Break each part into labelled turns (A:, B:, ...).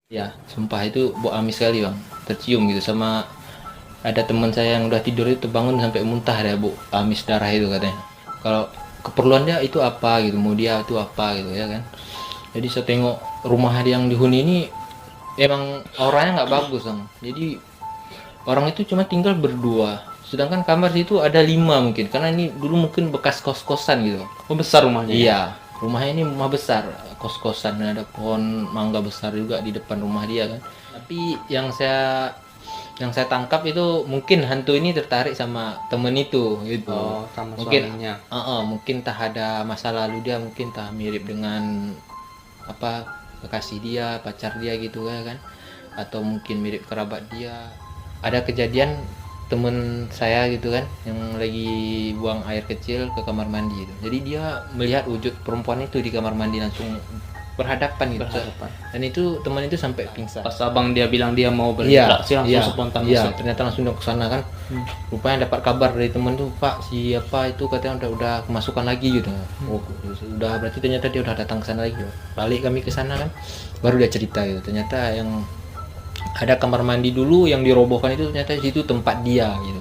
A: Ya, sumpah itu bau amis sekali bang, tercium gitu. Sama ada teman saya yang udah tidur itu bangun sampai muntah ada bau amis darah itu katanya. Kalau keperluan dia itu apa gitu, mau dia itu apa gitu ya kan. Jadi saya tengok rumah yang dihuni ini emang auranya nggak bagus bang. Jadi orang itu cuma tinggal berdua. Sedangkan kamar itu ada 5 mungkin, karena ini dulu mungkin bekas kos-kosan gitu.
B: Oh, besar rumahnya ya?
A: Iya, rumahnya ini rumah besar, kos-kosan, dan ada pohon mangga besar juga di depan rumah dia kan. Tapi yang saya tangkap itu mungkin hantu ini tertarik sama temen itu gitu.
B: Oh, sama
A: Mungkin
B: suaminya.
A: mungkin tah ada masa lalu dia, mungkin tah mirip dengan apa kekasih dia, pacar dia gitu ya kan. Atau mungkin mirip kerabat dia. Ada kejadian temen saya gitu kan yang lagi buang air kecil ke kamar mandi itu. Jadi dia melihat wujud perempuan itu di kamar mandi langsung berhadapan gitu.
B: Berhadapan.
A: Dan itu teman itu sampai pingsan.
B: Pas abang dia bilang dia mau
A: Iya,
B: berinteraksi langsung spontan
A: iya,
B: masuk.
A: ternyata langsung ke sana kan. Rupanya dapat kabar dari temen tuh, Pak, siapa itu katanya udah kemasukan lagi gitu. Oh, udah berarti ternyata dia udah datang ke sana lagi. Balik kami ke sana kan, baru dia cerita gitu. Ternyata yang ada kamar mandi dulu yang dirobohkan itu ternyata di situ tempat dia gitu.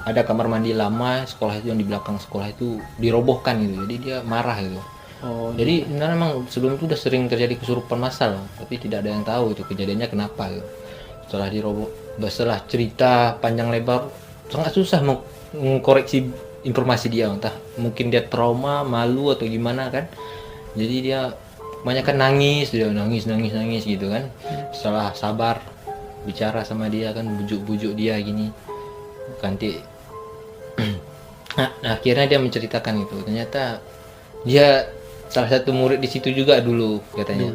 A: Ada kamar mandi lama sekolah itu yang di belakang sekolah itu dirobohkan gitu. Jadi dia marah gitu.
B: Oh,
A: Jadi sebenarnya memang sebelum itu udah sering terjadi kesurupan massal, tapi tidak ada yang tahu itu kejadiannya kenapa gitu. Setelah cerita panjang lebar, sangat susah mengkoreksi informasi dia, entah mungkin dia trauma, malu atau gimana kan. Jadi dia kebanyakan nangis, dia nangis gitu kan. Setelah sabar bicara sama dia kan, bujuk-bujuk dia gini. Ganti nah, akhirnya dia menceritakan itu. Ternyata dia salah satu murid di situ juga dulu katanya.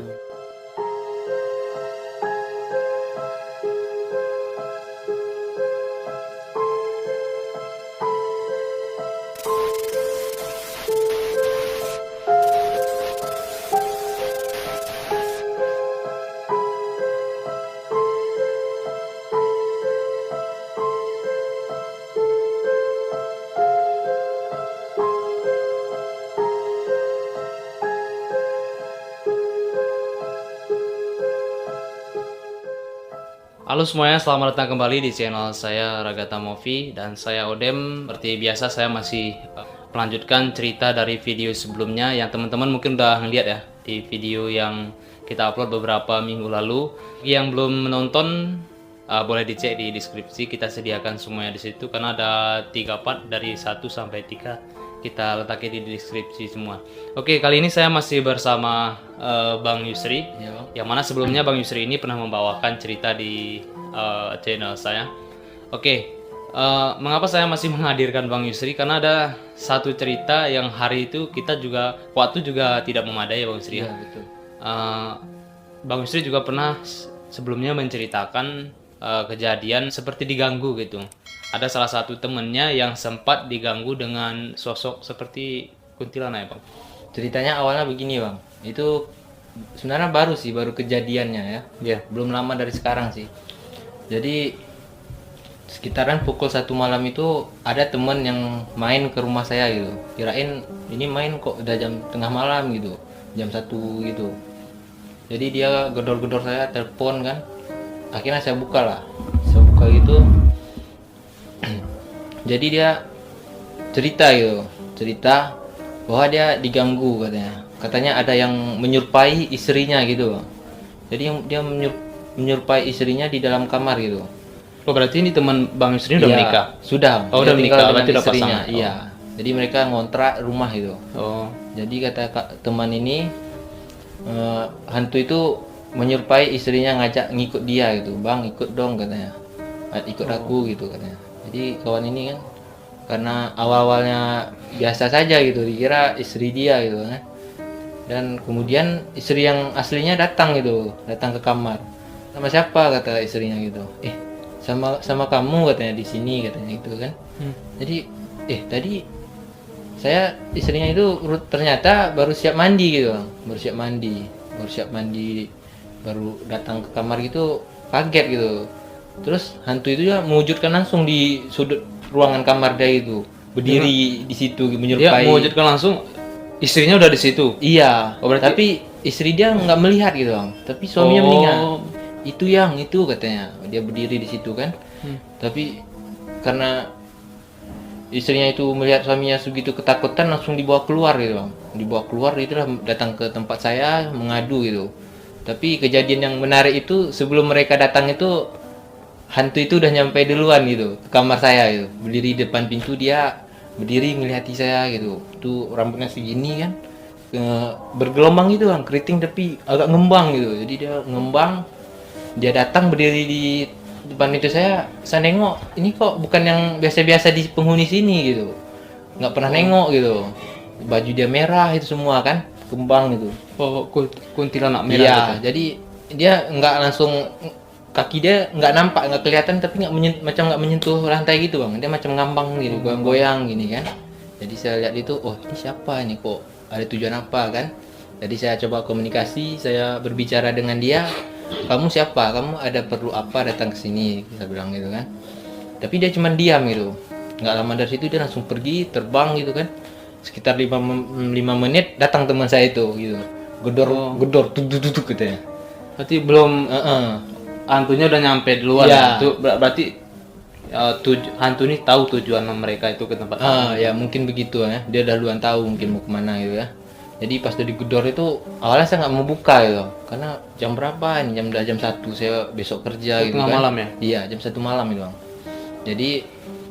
B: halo semuanya, selamat datang kembali di channel saya Ragata Movie dan saya Odem. Seperti biasa saya masih melanjutkan cerita dari video sebelumnya yang teman-teman mungkin udah ngeliat ya di video yang kita upload beberapa minggu lalu. Yang belum menonton boleh dicek di deskripsi, kita sediakan semuanya di situ karena ada 3 part dari 1 sampai 3 kita letakkan di deskripsi semua. Oke, kali ini saya masih bersama Bang Yusri, yang mana sebelumnya Bang Yusri ini pernah membawakan cerita di channel saya. Oke, mengapa saya masih menghadirkan Bang Yusri? Karena ada satu cerita yang hari itu kita juga waktu juga tidak memadai ya Bang Yusri.
A: Iya, betul.
B: Bang Yusri juga pernah sebelumnya menceritakan kejadian seperti diganggu gitu. Ada salah satu temennya yang sempat diganggu dengan sosok seperti kuntilanak ya Bang.
A: Ceritanya awalnya begini bang, itu sebenarnya baru kejadiannya ya.
B: Iya.
A: Belum lama dari sekarang sih. Jadi sekitaran pukul 1 malam itu ada temen yang main ke rumah saya gitu. Kirain ini main kok udah jam tengah malam gitu, jam 1 gitu. Jadi dia gedor-gedor saya, telepon kan. Akhirnya saya buka lah, saya buka gitu. Jadi dia cerita bahwa dia diganggu katanya ada yang menyerupai istrinya gitu bang. Jadi dia menyerupai istrinya di dalam kamar gitu.
B: Oh berarti ini teman Bang Yusri udah
A: Iya,
B: menikah?
A: sudah.
B: Oh,
A: Dia
B: udah
A: tinggal
B: menikah,
A: dengan
B: berarti udah
A: istrinya.
B: pasangan. Oh.
A: Iya, jadi mereka ngontrak rumah gitu.
B: Oh.
A: Jadi kata teman ini hantu itu menyerupai istrinya, ngajak ngikut dia gitu. Bang ikut dong katanya, ikut aku gitu katanya. Jadi kawan ini kan karena awal-awalnya biasa saja gitu, dikira istri dia gitu kan. Dan kemudian istri yang aslinya datang ke kamar. Sama siapa kata istrinya gitu. Sama kamu katanya, di sini katanya gitu kan. Jadi tadi saya istrinya itu ternyata baru siap mandi gitu bang. Baru datang ke kamar gitu, kaget gitu. Terus hantu itu ya mewujudkan langsung di sudut ruangan kamar dia itu, berdiri di situ
B: Dia
A: menyerupai.
B: mewujudkan langsung istrinya udah di situ.
A: Iya,
B: Oh, berarti-
A: tapi istri dia nggak melihat gitu bang, tapi suaminya mendengar. itu yang itu katanya, dia berdiri di situ kan. Tapi karena istrinya itu melihat suaminya segitu ketakutan, langsung dibawa keluar gitu bang, dibawa keluar itulah, datang ke tempat saya mengadu gitu. Tapi kejadian yang menarik itu, sebelum mereka datang itu hantu itu udah nyampe duluan gitu ke kamar saya gitu, berdiri di depan pintu, dia berdiri melihati saya gitu. Itu rambutnya segini kan, bergelombang gitu bang, keriting tapi agak ngembang gitu. Jadi dia ngembang, dia datang berdiri di depan itu saya nengok, ini kok bukan yang biasa-biasa di penghuni sini gitu, nggak pernah nengok gitu. Baju dia merah itu semua kan, kembang gitu.
B: Oh, kuntilanak merah
A: Iya,
B: gitu.
A: jadi dia nggak langsung, kaki dia nggak nampak, nggak kelihatan, tapi macam nggak menyentuh lantai gitu bang. Dia macam ngambang gitu, goyang-goyang gini kan. Jadi saya lihat itu, oh ini siapa ini, kok ada tujuan apa kan. Jadi saya coba komunikasi, saya berbicara dengan dia, kamu siapa, kamu ada perlu apa datang ke sini, saya bilang gitu kan. Tapi dia cuma diam gitu. Nggak lama dari situ dia langsung pergi, terbang gitu kan. Sekitar 5 menit datang teman saya itu gitu, gedor tuk katanya.
B: Berarti belum hantunya udah nyampe duluan.
A: Iya.
B: Itu berarti hantu ini tahu tujuan mereka itu ke tempat.
A: Ya mungkin begitu ya, dia udah duluan tahu mungkin mau kemana gitu ya. Jadi pas udah digedor itu, awalnya saya nggak mau buka gitu, karena jam berapa ini, jam 1, saya besok kerja gitu
B: Tengah
A: kan.
B: malam ya?
A: Iya, jam 1 malam itu bang. Jadi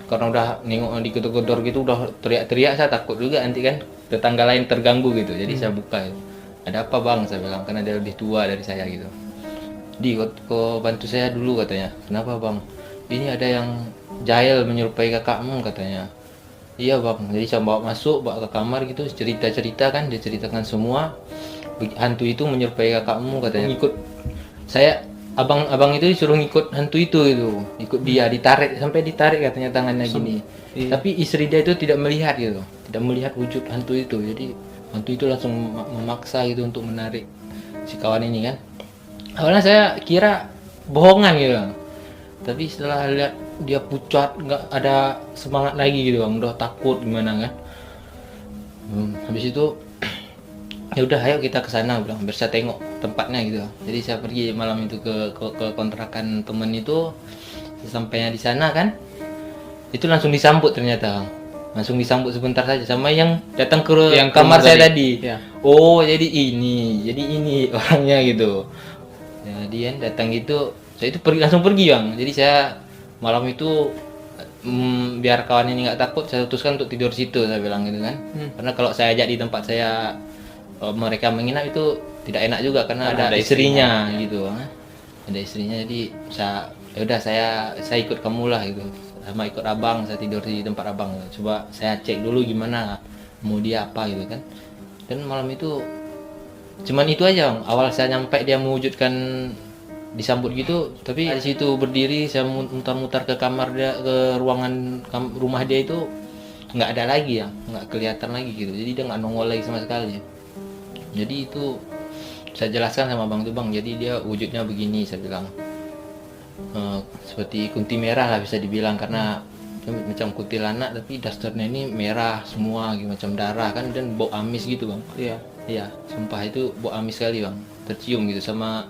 A: karena udah nengok digedor-gedor gitu, udah teriak-teriak, saya takut juga nanti kan tetangga lain terganggu gitu. Jadi saya buka gitu. Ada apa bang, saya bilang, karena dia lebih tua dari saya gitu. Kok bantu saya dulu katanya. Kenapa bang? Ini ada yang jahil menyerupai kakakmu katanya. Iya bang, jadi saya bawa ke kamar gitu, cerita-cerita kan, dia ceritakan semua. Hantu itu menyerupai kakakmu katanya. Ikut saya, abang itu disuruh ngikut hantu itu gitu, ikut dia, ditarik sampai ditarik katanya tangannya gini. Tapi istri dia itu tidak melihat gitu, tidak melihat wujud hantu itu. Jadi hantu itu langsung memaksa gitu untuk menarik si kawan ini kan. Awalnya saya kira bohongan gitu bang. Tapi setelah lihat dia pucat, nggak ada semangat lagi gitu bang, udah takut gimana kan. Habis itu ya udah ayo kita ke sana, bilang biar saya tengok tempatnya gitu. Jadi saya pergi malam itu ke kontrakan temen itu. Sampainya di sana kan, itu langsung disambut ternyata bang. Langsung disambut sebentar saja sama yang datang ke kamar saya tadi.
B: Ya.
A: Oh jadi ini orangnya gitu. Jadi kan datang gitu, saya itu langsung pergi bang. Jadi saya malam itu biar kawan ini nggak takut, saya putuskan untuk tidur situ, saya bilang gitu kan. Karena kalau saya ajak di tempat saya, mereka menginap itu tidak enak juga, karena ada istrinya gitu. Ada istrinya, jadi saya ikut kamu lah gitu, sama ikut abang, saya tidur di tempat abang. Coba saya cek dulu gimana mau dia apa gitu kan. Dan malam itu cuman itu aja bang. Awal saya nyampe dia mewujudkan disambut gitu, tapi di situ berdiri, saya mutar-mutar ke kamar dia, ke ruangan rumah dia itu nggak ada lagi ya, nggak kelihatan lagi gitu. Jadi dia nggak nongol lagi sama sekali. Jadi itu saya jelaskan sama bang tuh, bang jadi dia wujudnya begini, saya bilang. Seperti kunti merah lah bisa dibilang, karena macam kuntilanak tapi dasternya ini merah semua gitu, macam darah kan, dan bau amis gitu bang. Iya, sumpah itu bau amis sekali bang, tercium gitu. Sama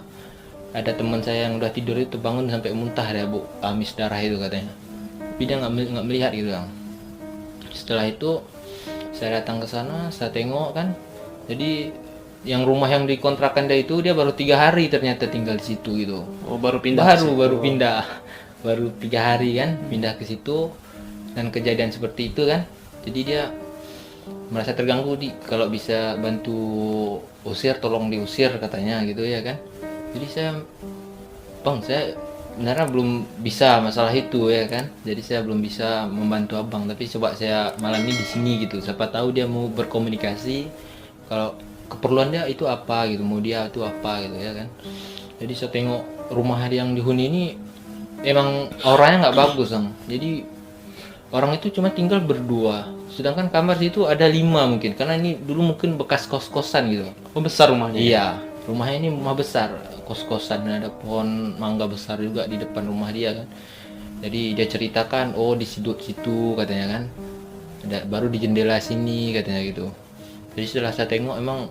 A: ada teman saya yang udah tidur itu bangun sampai muntah, ada bau amis darah itu katanya. Tapi dia nggak melihat gitu bang. Setelah itu saya datang ke sana, saya tengok kan. Jadi yang rumah yang dikontrakan dia itu, dia baru 3 hari ternyata tinggal di situ gitu.
B: Oh, baru pindah.
A: Baru pindah, baru 3 hari kan pindah ke situ, dan kejadian seperti itu kan. Jadi dia merasa terganggu, kalau bisa bantu usir, tolong diusir katanya gitu ya kan. Jadi saya benar belum bisa masalah itu ya kan. Jadi saya belum bisa membantu abang, tapi coba saya malam ini di sini gitu, siapa tahu dia mau berkomunikasi, kalau keperluan dia itu apa gitu, mau dia itu apa gitu ya kan. Jadi saya tengok rumah yang dihuni ini emang auranya nggak bagus bang. Jadi orang itu cuma tinggal berdua, sedangkan kamar situ ada 5 mungkin, karena ini dulu mungkin bekas kos-kosan gitu.
B: Oh, besar rumahnya.
A: Iya, rumahnya ini rumah besar, kos-kosan, dan ada pohon mangga besar juga di depan rumah dia kan. Jadi dia ceritakan, oh di situ katanya kan, baru di jendela sini katanya gitu. Jadi setelah saya tengok, emang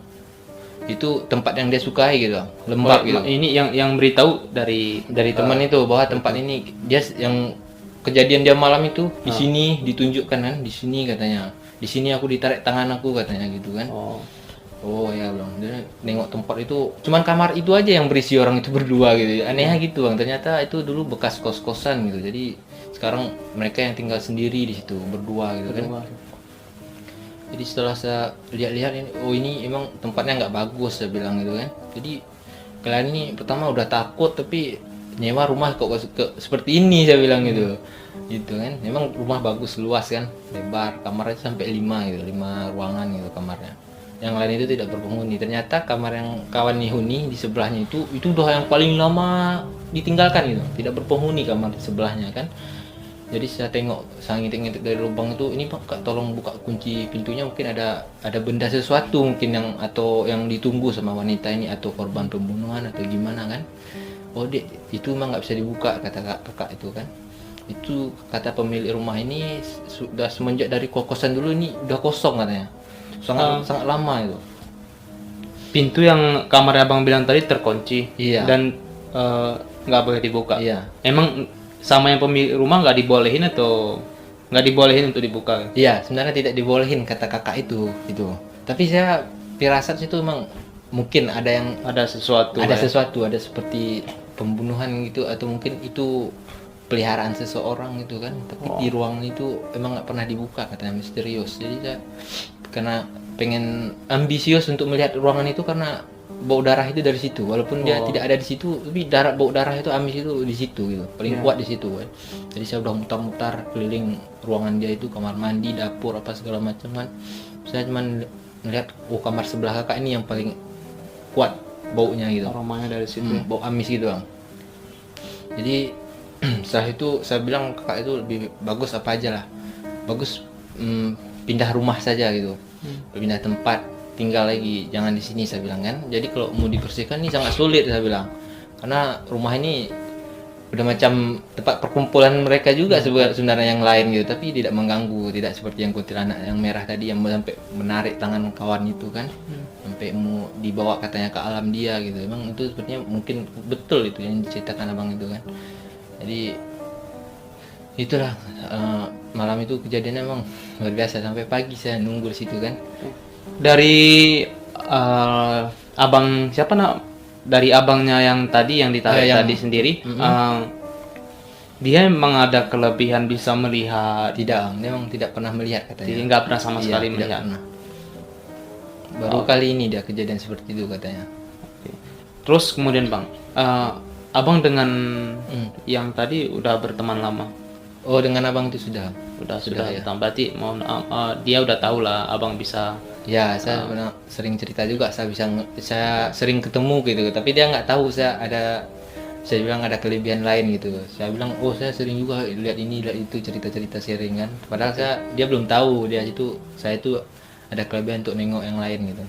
A: itu tempat yang dia sukai gitu bang, lembab gitu.
B: Ini yang beritahu dari
A: Teman itu bahwa tempat ini dia yang kejadian dia malam itu di sini ditunjukkan kan, di sini katanya, di sini aku ditarik tangan aku katanya gitu kan. Oh ya bang, dia nengok tempat itu cuman kamar itu aja yang berisi orang itu berdua gitu, anehnya gitu bang. Ternyata itu dulu bekas kos-kosan gitu, jadi sekarang mereka yang tinggal sendiri di situ berdua gitu kan. Jadi setelah saya lihat-lihat ini, oh ini emang tempatnya nggak bagus saya bilang gitu kan. Jadi kalian ini pertama udah takut tapi nyewa rumah kok seperti ini saya bilang gitu. Gitu kan. Memang rumah bagus, luas kan, lebar, kamarnya sampai 5 gitu, 5 ruangan gitu kamarnya. Yang lain itu tidak berpenghuni. Ternyata kamar yang kawan huni di sebelahnya itu udah yang paling lama ditinggalkan gitu, tidak berpenghuni kamar di sebelahnya kan. Jadi saya ngintip dari lubang itu, ini Pak, Kak, tolong buka kunci pintunya, mungkin ada benda sesuatu mungkin yang ditunggu sama wanita ini, atau korban pembunuhan atau gimana kan. Oh dek, itu emang nggak bisa dibuka kata kakak itu kan. Itu kata pemilik rumah ini sudah semenjak dari kokosan dulu ini udah kosong katanya, sangat lama itu.
B: Pintu yang kamar abang bilang tadi terkunci.
A: Iya.
B: Dan nggak boleh dibuka.
A: Iya.
B: Emang sama yang pemilik rumah nggak dibolehin atau nggak dibolehin untuk dibuka?
A: Iya, sebenarnya tidak dibolehin kata kakak itu gitu. Tapi saya firasat itu emang mungkin ada sesuatu, ada seperti pembunuhan gitu, atau mungkin itu peliharaan seseorang gitu kan. Tapi di ruangan itu emang nggak pernah dibuka katanya, misterius. Jadi saya karena pengen ambisius untuk melihat ruangan itu karena bau darah itu dari situ, walaupun dia tidak ada di situ, tapi bau darah itu amis itu di situ gitu, paling kuat di situ kan. Jadi saya udah mutar-mutar keliling ruangan dia itu, kamar mandi, dapur, apa segala macam kan. Saya cuman melihat kamar sebelah kakak ini yang paling kuat baunya gitu,
B: Aromanya dari situ.
A: bau amis gitu bang. Jadi setelah itu saya bilang kakak itu lebih bagus apa aja lah, bagus pindah rumah saja gitu, pindah tempat tinggal lagi, jangan di sini saya bilang kan. Jadi kalau mau dibersihkan ini sangat sulit saya bilang, karena rumah ini udah macam tempat perkumpulan mereka juga sebenarnya yang lain gitu, tapi tidak mengganggu, tidak seperti yang kuntilanak yang merah tadi yang sampai menarik tangan kawan itu kan, sampai mau dibawa katanya ke alam dia gitu. Emang itu sepertinya mungkin betul itu yang diceritakan abang itu kan. Jadi itulah malam itu kejadiannya emang luar biasa, sampai pagi saya nunggu di situ kan.
B: Dari abang siapa dari abangnya yang tadi yang ditarik tadi sendiri, dia memang ada kelebihan bisa melihat?
A: Tidak, dia memang tidak pernah melihat katanya.
B: Jadi nggak pernah sama sekali melihat.
A: Pernah. Baru kali ini dia kejadian seperti itu katanya.
B: Terus kemudian bang, abang dengan yang tadi udah berteman lama?
A: Oh, dengan abang itu sudah
B: ya. Berarti dia udah tahu lah abang bisa.
A: Ya, saya sering cerita juga, saya sering ketemu gitu, tapi dia nggak tahu saya bilang ada kelebihan lain gitu. Saya bilang, oh saya sering juga lihat ini, lihat itu, cerita-cerita sharing kan. Padahal dia belum tahu saya itu ada kelebihan untuk nengok yang lain gitu.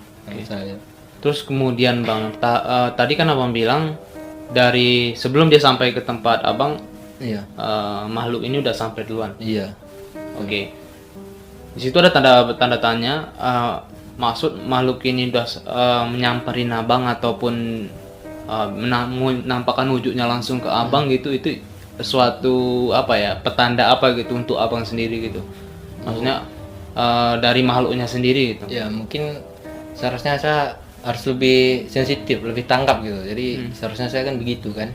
A: Saya.
B: Terus kemudian bang, tadi kan abang bilang dari sebelum dia sampai ke tempat abang,
A: iya.
B: Makhluk ini udah sampai duluan.
A: Iya.
B: Oke. Di situ ada tanda tanya, maksud makhluk ini udah menyamperin abang ataupun menampakkan wujudnya langsung ke abang gitu, itu suatu apa ya, petanda apa gitu untuk abang sendiri gitu. Maksudnya dari makhluknya sendiri gitu.
A: Ya mungkin seharusnya saya harus lebih sensitif, lebih tangkap gitu. Jadi seharusnya saya kan begitu kan.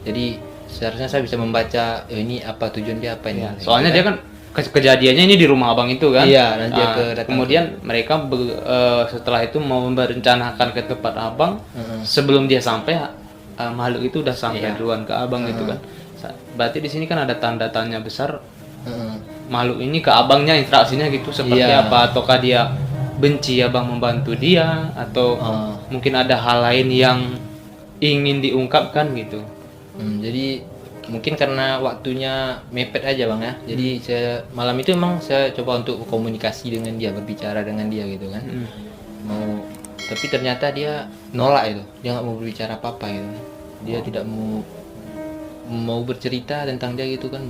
A: Jadi seharusnya saya bisa membaca ini apa tujuan dia, apa ini.
B: Ya, soalnya dia kan kejadiannya ini di rumah abang itu kan.
A: Iya, nanti
B: kemudian mereka setelah itu mau merencanakan ke tempat abang. Sebelum dia sampai, makhluk itu udah sampai duluan ke abang gitu kan. Berarti di sini kan ada tanda tanya besar. Makhluk ini ke abangnya interaksinya gitu seperti apa? Ataukah dia benci abang membantu dia, atau mungkin ada hal lain yang ingin diungkapkan gitu?
A: Jadi mungkin karena waktunya mepet aja bang ya. Jadi malam itu emang saya coba untuk komunikasi dengan dia, berbicara dengan dia gitu kan. Tapi ternyata dia nolak itu, dia nggak mau berbicara apa-apa gitu. Dia tidak mau bercerita tentang dia gitu kan.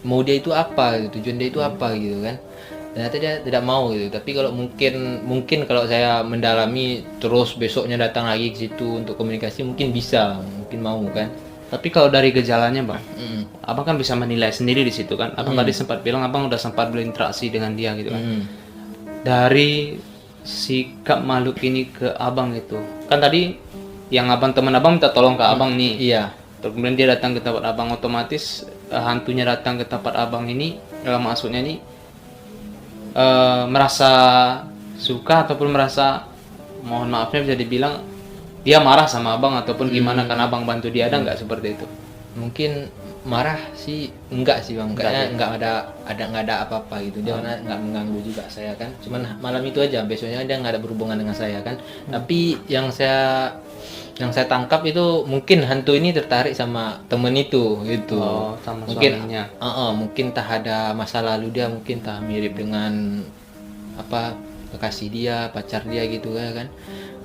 A: Mau dia itu apa gitu, tujuan dia itu apa gitu kan. ternyata dia tidak mau gitu. Tapi kalau mungkin kalau saya mendalami terus besoknya datang lagi ke situ untuk komunikasi, mungkin bisa, mungkin mau kan.
B: Tapi kalau dari gejalanya bang,
A: Mm.
B: abang kan bisa menilai sendiri di situ kan. Abang tadi sempat bilang abang udah sempat berinteraksi dengan dia gitu kan.
A: Mm.
B: Dari sikap makhluk ini ke abang itu, kan tadi yang teman abang minta tolong ke abang nih.
A: Iya.
B: Terus kemudian dia datang ke tempat abang, otomatis hantunya datang ke tempat abang ini, maksudnya ini merasa suka ataupun merasa, mohon maafnya bisa dibilang dia marah sama abang ataupun gimana karena abang bantu dia, ada nggak seperti itu?
A: Mungkin marah sih enggak sih bang, kayaknya nggak ada apa-apa gitu. Dia nggak mengganggu juga saya kan, cuman malam itu aja, besoknya dia nggak ada berhubungan dengan saya kan. Tapi yang saya tangkap itu mungkin hantu ini tertarik sama temen itu gitu.
B: Oh, sama
A: Mungkin
B: suaminya.
A: mungkin tak ada masa lalu dia, mungkin tak mirip dengan apa kekasih dia, pacar dia gitu ya kan,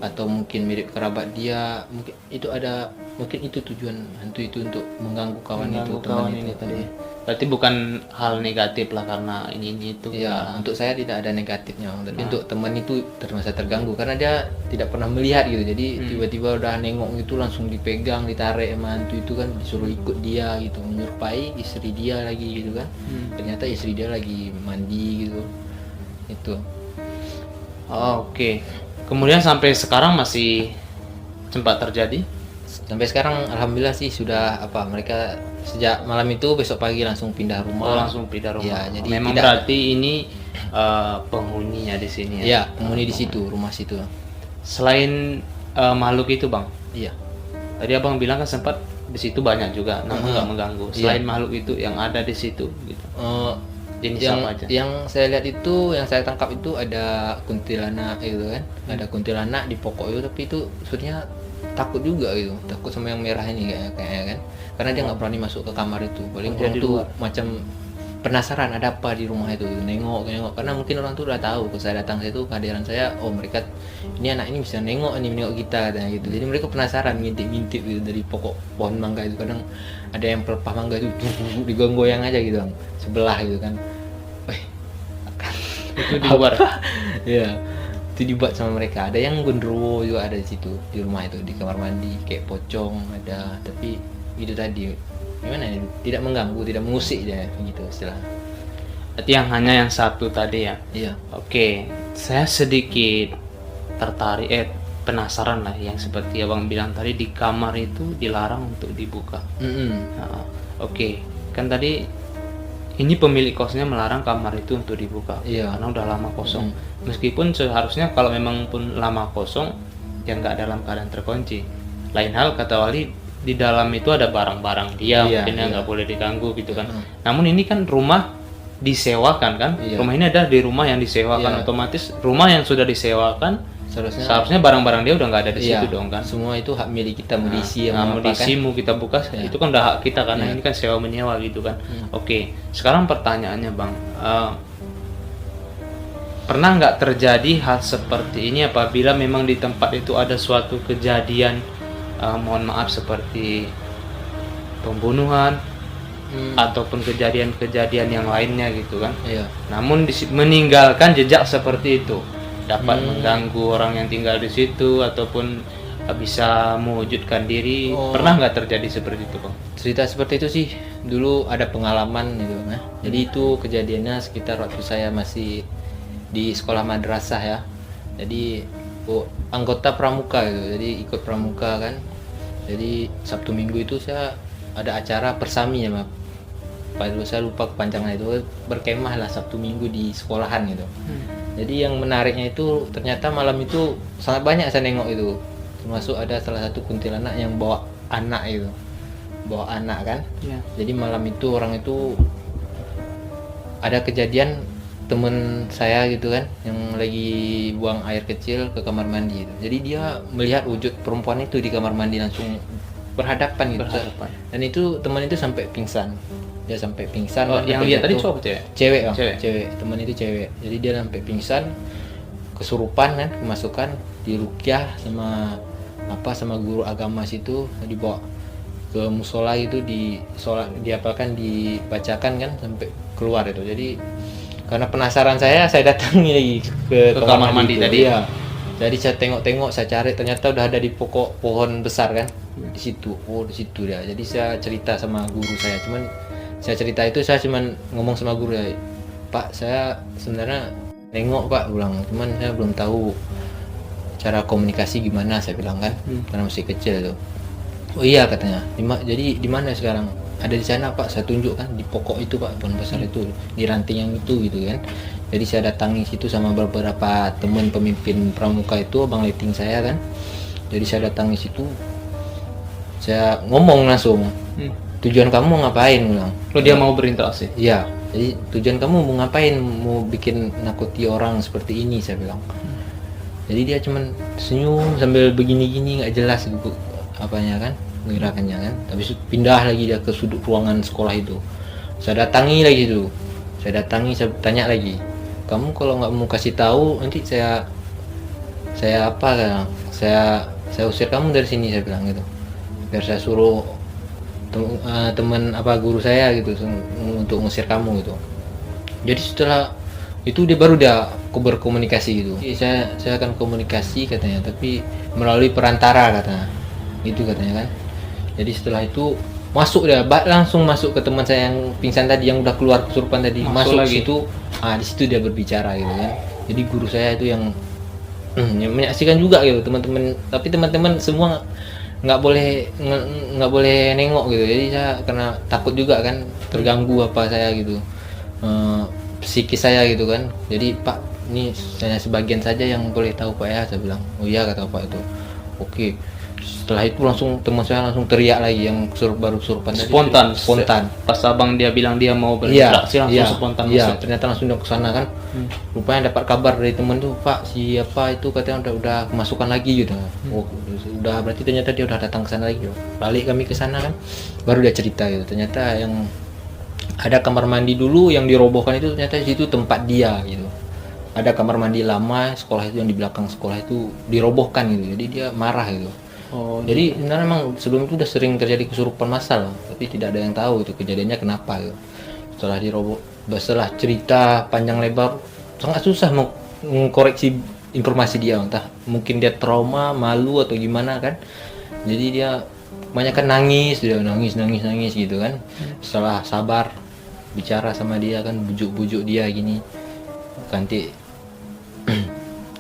A: atau mungkin mirip kerabat dia. Mungkin itu tujuan hantu itu, untuk mengganggu kawan itu, teman itu tadi.
B: Berarti bukan hal negatif lah karena ini itu.
A: Ya, untuk saya tidak ada negatifnya, tapi untuk teman itu termasa terganggu karena dia tidak pernah melihat gitu. Jadi tiba-tiba udah nengok gitu langsung dipegang, ditarik sama hantu itu kan, disuruh ikut dia gitu, menyerupai istri dia lagi gitu kan. Ternyata istri dia lagi mandi gitu. Itu.
B: Oh, oke. Kemudian sampai sekarang masih sempat terjadi?
A: Sampai sekarang alhamdulillah sih sudah mereka sejak malam itu besok pagi langsung pindah rumah.
B: Oh, langsung pindah rumah.
A: Ya, jadi
B: memang
A: tidak
B: berarti ini penghuninya di sini ya.
A: ya, penghuni di situ, rumah situ.
B: Selain makhluk itu, Bang.
A: Iya.
B: Tadi Abang bilang kan sempat di situ banyak juga namun nggak mengganggu. Selain makhluk itu yang ada di situ gitu. Jenis apa aja?
A: Yang saya lihat itu, yang saya tangkap itu ada kuntilanak gitu kan. Ada kuntilanak di pokok itu, tapi itu sebenarnya takut juga gitu, takut sama yang merah ini kayaknya kan, karena dia nggak berani masuk ke kamar itu. Paling orang tuh macam penasaran ada apa di rumah itu, nengok, karena mungkin orang tuh udah tahu kalau saya datang situ, kehadiran saya, oh mereka ini anak ini bisa nengok kita katanya gitu. Jadi mereka penasaran, ngintip gitu dari pokok pohon mangga itu. Kadang ada yang pelepah mangga itu digoyang aja gitu bang, sebelah gitu kan.
B: Itu di luar.
A: Iya, itu dibuat sama mereka. Ada yang gondrowo juga ada di situ, di rumah itu, di kamar mandi kayak pocong ada. Tapi itu tadi gimana ya, tidak mengganggu, tidak mengusik dia gitu istilahnya.
B: Berarti yang hanya yang satu tadi ya.
A: Iya.
B: Oke, saya sedikit tertarik, penasaran lah, yang seperti abang bilang tadi di kamar itu dilarang untuk dibuka. Nah, oke, kan tadi ini pemilik kosnya melarang kamar itu untuk dibuka.
A: Iya.
B: Karena udah lama kosong. Meskipun seharusnya kalau memang pun lama kosong, ya nggak dalam keadaan terkunci. Lain hal kata Wali, di dalam itu ada barang-barang dia, mungkin nggak boleh diganggu gitu kan. Namun ini kan rumah disewakan kan. Rumah ini ada di rumah yang disewakan, otomatis rumah yang sudah disewakan seharusnya barang-barang dia udah nggak ada di situ dong kan.
A: Semua itu hak milik kita, mau diisi
B: mau diisi, mau kita buka, itu kan udah hak kita karena ini kan sewa menyewa gitu kan. Oke, sekarang pertanyaannya Bang, pernah nggak terjadi hal seperti ini apabila memang di tempat itu ada suatu kejadian, mohon maaf seperti pembunuhan ataupun kejadian-kejadian yang lainnya gitu kan. Namun meninggalkan jejak seperti itu dapat mengganggu orang yang tinggal di situ ataupun bisa mewujudkan diri. Pernah nggak terjadi seperti itu Bang?
A: Cerita seperti itu sih dulu ada pengalaman gitu nah. Jadi itu kejadiannya sekitar waktu saya masih di sekolah madrasah ya. Jadi anggota pramuka gitu, jadi ikut pramuka kan. Jadi Sabtu Minggu itu saya ada acara persami ya Pak. Saya lupa kepanjangan itu, berkemah lah Sabtu Minggu di sekolahan gitu. Jadi yang menariknya itu ternyata malam itu sangat banyak saya nengok itu. Termasuk ada salah satu kuntilanak yang bawa anak itu. Bawa anak kan. Jadi malam itu orang itu ada kejadian temen saya gitu kan yang lagi buang air kecil ke kamar mandi gitu. Jadi dia melihat wujud perempuan itu di kamar mandi langsung berhadapan gitu. Dan itu teman itu sampai pingsan. Dia sampai pingsan.
B: Yang lihat tadi cowok cewek?
A: Cewek. Teman itu cewek. Jadi dia sampai pingsan, kesurupan kan, kemasukan, diruqyah sama guru agama situ, dibawa ke musola itu, dihafalkan, dibacakan kan sampai keluar itu. Jadi karena penasaran saya datangi lagi ke
B: kamar mandi
A: itu.
B: tadi.
A: Iya. Jadi saya tengok-tengok, saya cari, ternyata udah ada di pokok pohon besar kan. Di situ. Oh, di situ dia. Jadi saya cerita sama guru saya. Cuman saya cerita itu saya cuman ngomong sama guru ya, Pak, saya sebenarnya nengok Pak, bilang. Cuman saya belum tahu cara komunikasi gimana, saya bilang kan. Karena masih kecil tuh. Oh iya katanya. Jadi di mana sekarang? Ada di sana Pak, saya tunjuk kan di pokok itu Pak, pohon besar itu, di ranting yang itu gitu kan. Jadi saya datangi situ sama beberapa teman pemimpin pramuka itu, Bang Leting saya kan. Jadi saya datangi situ, saya ngomong langsung, tujuan kamu mau ngapain, bilang.
B: Lo dia mau berinteraksi?
A: Iya, jadi tujuan kamu mau ngapain, mau bikin nakuti orang seperti ini, saya bilang. Jadi dia cuman senyum sambil begini-gini, nggak jelas gitu apanya kan, gerakannya kan. Habis itu pindah lagi dia ke sudut ruangan sekolah itu. Saya datangi lagi tuh, saya tanya lagi, kamu kalau nggak mau kasih tahu nanti saya apa kan, saya usir kamu dari sini, saya bilang gitu, biar saya suruh teman guru saya gitu untuk ngusir kamu gitu. Jadi setelah itu dia baru berkomunikasi gitu. Saya akan komunikasi katanya, tapi melalui perantara katanya, itu katanya kan. Jadi setelah itu langsung masuk ke teman saya yang pingsan tadi, yang udah keluar kesurupan tadi, masuk lagi situ. Di situ dia berbicara gitu kan. Jadi guru saya itu yang menyaksikan juga gitu, teman-teman. Tapi teman-teman semua nggak boleh nengok gitu. Jadi saya karena takut juga kan, terganggu apa saya gitu, psikis saya gitu kan. Jadi Pak, ini saya sebagian saja yang boleh tahu Pak ya, saya bilang. Oh iya kata Pak itu. Oke. Setelah itu langsung teman saya langsung teriak lagi, yang baru kesurupan tadi. Spontan.
B: Pas abang dia bilang dia mau berinteraksi langsung spontan
A: iya,
B: masuk.
A: ternyata langsung ke sana kan. Rupanya dapat kabar dari teman tuh, Pak, siapa itu katanya udah kemasukan lagi gitu. Oh, udah berarti ternyata dia udah datang ke sana lagi. Balik kami ke sana kan, baru dia cerita gitu. Ternyata yang ada kamar mandi dulu yang dirobohkan itu, ternyata di situ tempat dia gitu. Ada kamar mandi lama sekolah itu yang di belakang sekolah itu dirobohkan gitu. Jadi dia marah gitu. Oh, jadi sebenarnya memang sebelum itu udah sering terjadi kesurupan massal, tapi tidak ada yang tahu itu kejadiannya kenapa gitu. Setelah cerita panjang lebar, sangat susah mengkoreksi informasi dia, entah mungkin dia trauma, malu atau gimana kan. Jadi dia kebanyakan nangis gitu kan. Setelah sabar bicara sama dia kan, bujuk dia gini, ganti.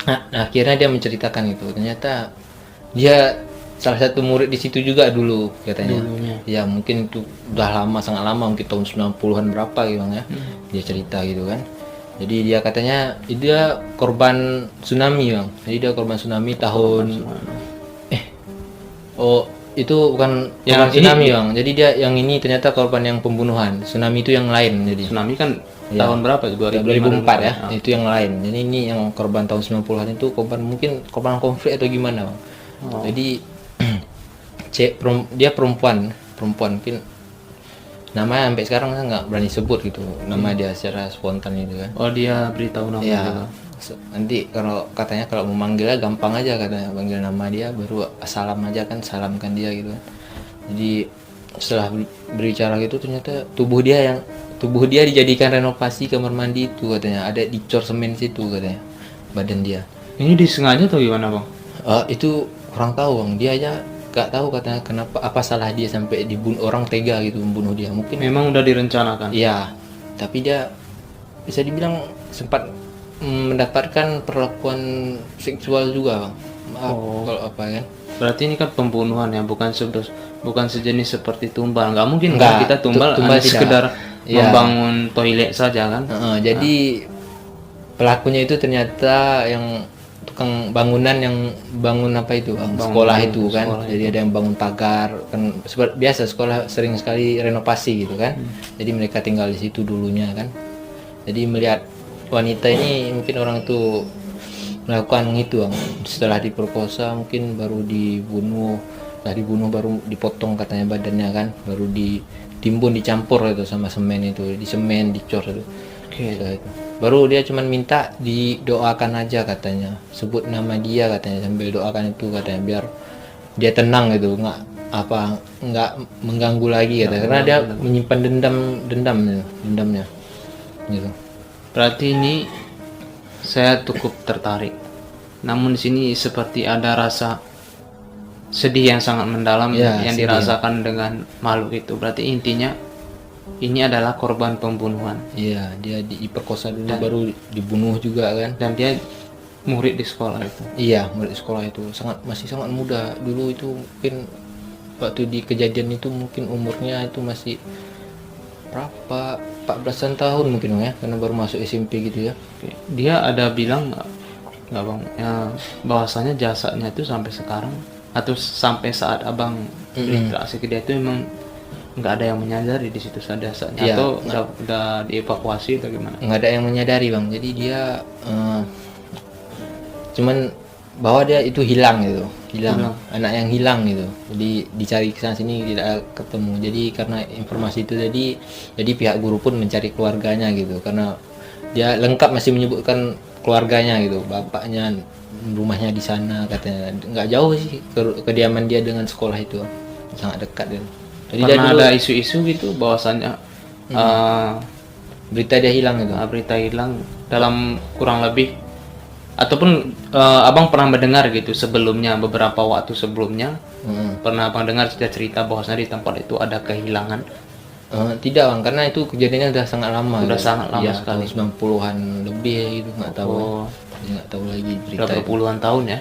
A: Nah, akhirnya dia menceritakan itu, ternyata dia salah satu murid di situ juga dulu katanya. Ya mungkin itu udah lama, sangat lama, mungkin tahun 90-an berapa gitu ya. Dia cerita gitu kan. Jadi dia katanya dia korban tsunami, Bang. Jadi dia korban tsunami tahun itu bukan yang tsunami, Bang. Jadi dia yang ini ternyata korban yang pembunuhan. Tsunami itu yang lain. Jadi
B: tsunami kan tahun berapa?
A: 2004 ya. Itu yang lain. Jadi ini yang korban tahun 90-an itu mungkin korban konflik atau gimana, Bang. Jadi dia perempuan mungkin namanya sampai sekarang saya nggak berani sebut gitu nama dia secara spontan gitu kan.
B: Oh, dia beritahu nama
A: ya, nanti kalau mau manggilnya gampang aja katanya, panggil nama dia baru salam aja kan, salamkan dia gitu kan. Jadi setelah berbicara gitu ternyata tubuh dia dijadikan renovasi kamar mandi itu katanya, ada dicor semen situ katanya badan dia.
B: Ini disengaja atau gimana, Bang?
A: Itu kurang tahu, Bang. Dia aja gak tahu katanya kenapa, apa salah dia sampai dibunuh, orang tega gitu membunuh dia. Mungkin
B: memang udah direncanakan.
A: Iya, tapi dia bisa dibilang sempat mendapatkan perlakuan seksual juga, Bang. Maaf kalau apa kan.
B: Berarti ini kan pembunuhan ya, bukan sejenis seperti tumbal. Nggak mungkin kan kita tumbal sekedar membangun toilet saja kan.
A: Jadi pelakunya itu ternyata yang tukang bangunan, yang bangun apa itu, sekolah itu kan. Jadi ada yang bangun pagar kan, biasa sekolah sering sekali renovasi gitu kan. Jadi mereka tinggal di situ dulunya kan. Jadi melihat wanita ini, mungkin orang itu melakukan itu, Bang. Setelah diperkosa mungkin baru dibunuh. Setelah dibunuh baru dipotong katanya badannya kan, baru ditimbun, dicampur itu sama semen itu, dicor itu. Baru dia cuman minta didoakan aja katanya, sebut nama dia katanya sambil doakan itu katanya, biar dia tenang gitu, nggak mengganggu lagi katanya, karena dia menyimpan dendamnya gitu.
B: Berarti ini saya cukup tertarik. Namun di sini seperti ada rasa sedih yang sangat mendalam
A: Ya,
B: yang
A: sedih.
B: dirasakan dengan makhluk itu. Berarti intinya ini adalah korban pembunuhan
A: Iya, dia diperkosa dulu baru dibunuh juga kan.
B: dan dia murid di sekolah itu.
A: Iya, murid sekolah itu masih sangat muda. Dulu itu mungkin waktu di kejadian itu mungkin umurnya itu masih berapa? 14-an tahun mungkin ya, karena baru masuk SMP gitu ya.
B: Oke. Dia ada bilang nggak bang, ya, bahwasanya jasadnya itu sampai sekarang atau sampai saat abang berinteraksi ke dia itu memang nggak ada yang menyadari di situ jasadnya
A: Iya,
B: atau udah dievakuasi atau gimana?
A: Nggak ada yang menyadari bang. Jadi dia cuman bahwa dia itu hilang gitu, anak yang hilang gitu. Jadi dicari ke sana sini tidak ketemu. Jadi karena informasi itu jadi pihak guru pun mencari keluarganya gitu, karena dia lengkap masih menyebutkan keluarganya gitu, bapaknya, rumahnya di sana katanya. Nggak jauh sih kediaman dia dengan sekolah itu, sangat dekat dia. Jadi dia
B: Pernah
A: dulu
B: ada isu-isu gitu bahwasannya
A: berita dia hilang gitu.
B: berita hilang dalam kurang lebih ataupun abang pernah mendengar gitu sebelumnya, beberapa waktu sebelumnya pernah abang dengar cerita bahwasanya di tempat itu ada kehilangan?
A: Tidak bang, karena itu kejadiannya udah sangat lama.
B: Udah
A: gitu.
B: sangat lama
A: Iya,
B: sekali.
A: tahun 90-an lebih gitu, nggak tahu.
B: Oh,
A: Jadi nggak tahu lagi berita
B: udah
A: itu.
B: berpuluhan tahun ya.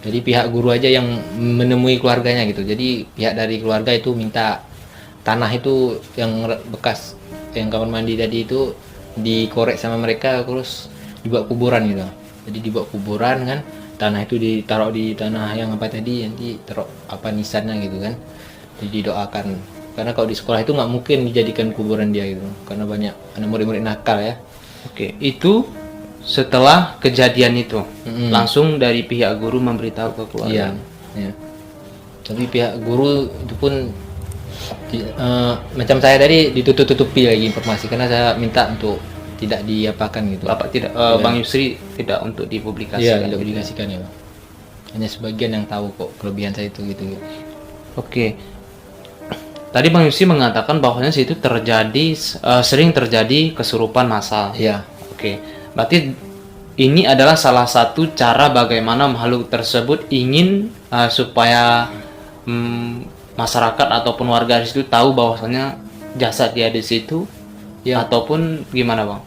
A: Jadi pihak guru aja yang menemui keluarganya gitu. Jadi pihak dari keluarga itu minta tanah itu yang bekas yang kamar mandi tadi itu dikorek sama mereka, terus dibuat kuburan gitu. Jadi dibuat kuburan kan, tanah itu ditaruh di tanah yang apa tadi, nanti taruh apa nisannya gitu kan. Jadi didoakan. Karena kalau di sekolah itu nggak mungkin dijadikan kuburan dia gitu, karena banyak anak murid-murid nakal ya.
B: Oke, itu setelah kejadian itu langsung dari pihak guru memberitahu ke keluarga.
A: Iya. Tapi pihak guru itu pun macam saya tadi ditutup-tutupi lagi informasi, karena saya minta untuk tidak diapakan gitu.
B: Bapak tidak, Bang Yusri tidak untuk dipublikasikan.
A: Iya, tidak
B: gitu.
A: dipublikasikan ya, Bang. Hanya sebagian yang tahu kok kelebihan saya itu gitu.
B: Oke. Tadi Bang Yusri mengatakan bahwasanya situ terjadi sering terjadi kesurupan massal.
A: Iya.
B: Oke. Berarti ini adalah salah satu cara bagaimana makhluk tersebut ingin supaya masyarakat ataupun warga di situ tahu bahwasanya jasad dia di situ,
A: Ya.
B: ataupun gimana bang?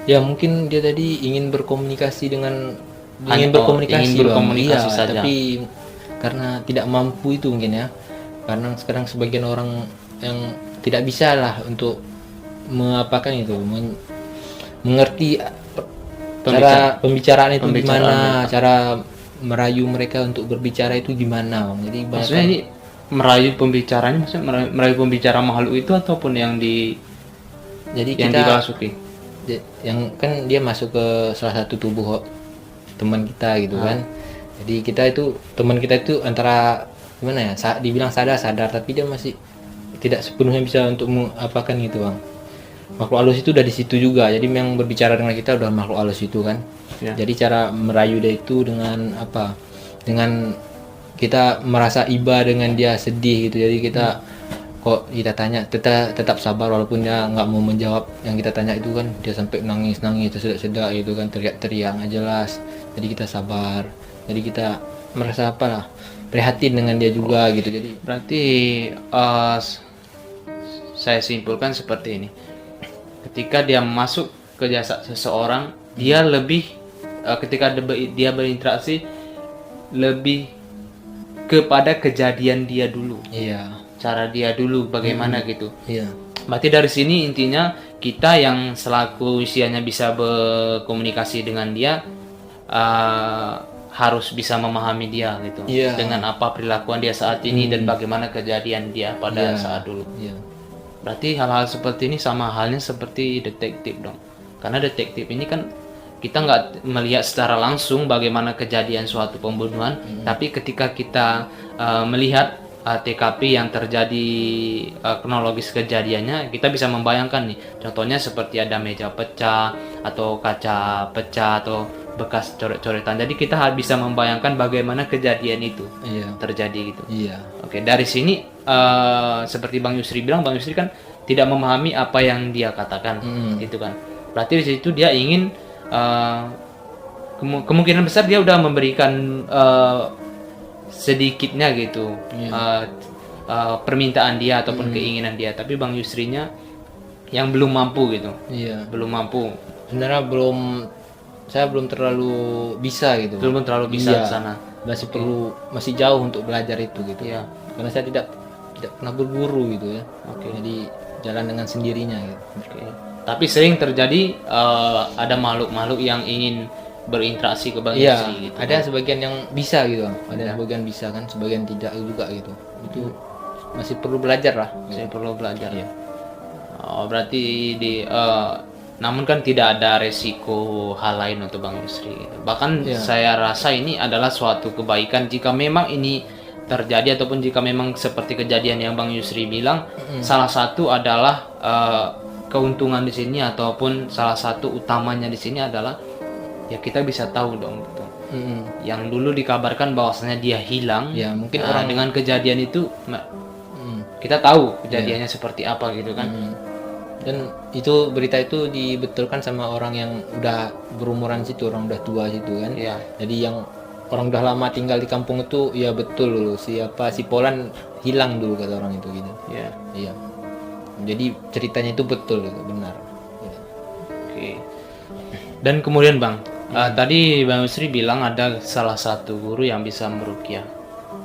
A: Ya mungkin dia tadi ingin berkomunikasi dengan
B: Ingin berkomunikasi
A: Iya,
B: saja.
A: tapi karena tidak mampu itu mungkin ya. Karena sekarang sebagian orang yang tidak bisa lah untuk mengapakan itu, mengerti cara pembicaraan itu gimana, cara merayu mereka untuk berbicara itu gimana, Bang. Jadi
B: Maksudnya ini merayu pembicaranya, maksudnya merayu pembicara makhluk itu ataupun yang
A: jadi
B: yang
A: kita
B: dirasuki?
A: yang kan dia masuk ke salah satu tubuh teman kita gitu kan. Jadi kita itu teman kita itu antara gimana ya, dibilang sadar tapi dia masih tidak sepenuhnya bisa untuk mengapakan gitu, Bang. Makhluk halus itu udah di situ juga, jadi yang berbicara dengan kita udah makhluk halus itu kan.
B: Ya.
A: Jadi cara merayu dia itu dengan apa, dengan kita merasa iba dengan dia sedih gitu. Jadi kita kok kita tanya tetap sabar, walaupun dia nggak mau menjawab yang kita tanya itu kan, dia sampai nangis tersedak-sedak gitu kan, teriak-teriak nggak jelas. Jadi kita sabar, jadi kita merasa apalah, prihatin dengan dia juga gitu. Jadi
B: Berarti saya simpulkan seperti ini. Ketika dia masuk ke jasad seseorang, dia lebih ketika dia berinteraksi lebih kepada kejadian dia dulu,
A: iya,
B: cara dia dulu bagaimana gitu.
A: iya,
B: Berarti dari sini intinya kita yang selaku usianya bisa berkomunikasi dengan dia harus bisa memahami dia gitu,
A: Iya.
B: dengan apa perilakuan dia saat ini dan bagaimana kejadian dia pada saat dulu.
A: iya,
B: Berarti hal-hal seperti ini sama halnya seperti detektif dong. Karena detektif ini kan kita nggak melihat secara langsung bagaimana kejadian suatu pembunuhan, tapi ketika kita melihat TKP yang terjadi, kronologis kejadiannya, kita bisa membayangkan nih. Contohnya seperti ada meja pecah atau kaca pecah atau bekas coret-coretan. Jadi kita bisa membayangkan bagaimana kejadian itu
A: iya,
B: terjadi gitu.
A: iya,
B: Oke, dari sini seperti Bang Yusri bilang, Bang Yusri kan tidak memahami apa yang dia katakan, gitu kan. Berarti di situ dia ingin kemungkinan besar dia udah memberikan sedikitnya gitu permintaan dia ataupun keinginan dia, tapi Bang Yusrinya yang belum mampu gitu.
A: Iya.
B: Belum mampu.
A: Sebenarnya saya belum terlalu bisa gitu.
B: Belum terlalu bisa
A: Iya.
B: ke sana.
A: Masih jauh untuk belajar itu gitu.
B: Iya.
A: Karena saya tidak pernah berguru gitu ya.
B: Oke.
A: Jadi jalan dengan sendirinya gitu.
B: Oke. Tapi sering terjadi ada makhluk-makhluk yang ingin berinteraksi ke Bang
A: Iya,
B: Yusri gitu.
A: ada sebagian yang bisa gitu, Bang. Ada sebagian bisa kan, sebagian tidak juga gitu. Itu masih perlu belajar lah.
B: Saya perlu belajar.
A: Iya.
B: Oh, berarti namun kan tidak ada resiko hal lain untuk Bang Yusri gitu. Bahkan
A: Iya.
B: saya rasa ini adalah suatu kebaikan jika memang ini terjadi, ataupun jika memang seperti kejadian yang Bang Yusri bilang, salah satu adalah keuntungan di sini, ataupun salah satu utamanya di sini adalah ya kita bisa tahu dong gitu. Yang dulu dikabarkan bahwasanya dia hilang,
A: Ya, mungkin
B: orang dengan kejadian itu kita tahu kejadiannya seperti apa gitu kan.
A: Dan itu berita itu dibetulkan sama orang yang udah berumuran situ, orang udah tua situ kan.
B: Iya.
A: Jadi yang orang udah lama tinggal di kampung itu, ya betul loh, si Polan hilang dulu kata orang itu gitu.
B: Iya.
A: Iya. Jadi ceritanya itu betul gitu, benar. Iya.
B: Oke. Dan kemudian Bang, tadi Bang Yusri bilang ada salah satu guru yang bisa meruqyah.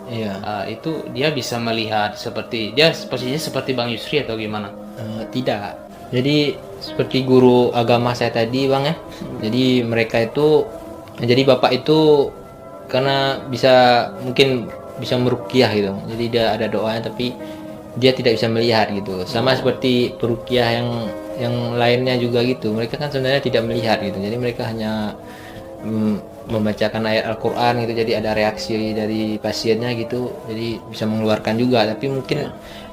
A: Iya.
B: Itu dia bisa melihat seperti dia posisinya seperti Bang Yusri atau gimana?
A: Tidak. Jadi seperti guru agama saya tadi, Bang ya. Jadi mereka itu, jadi bapak itu karena mungkin bisa meruqyah gitu. Jadi dia ada doanya tapi dia tidak bisa melihat gitu. Sama seperti peruqyah yang lainnya juga gitu. Mereka kan sebenarnya tidak melihat gitu. Jadi mereka hanya membacakan ayat Al-Qur'an gitu. Jadi ada reaksi dari pasiennya gitu. Jadi bisa mengeluarkan juga, tapi mungkin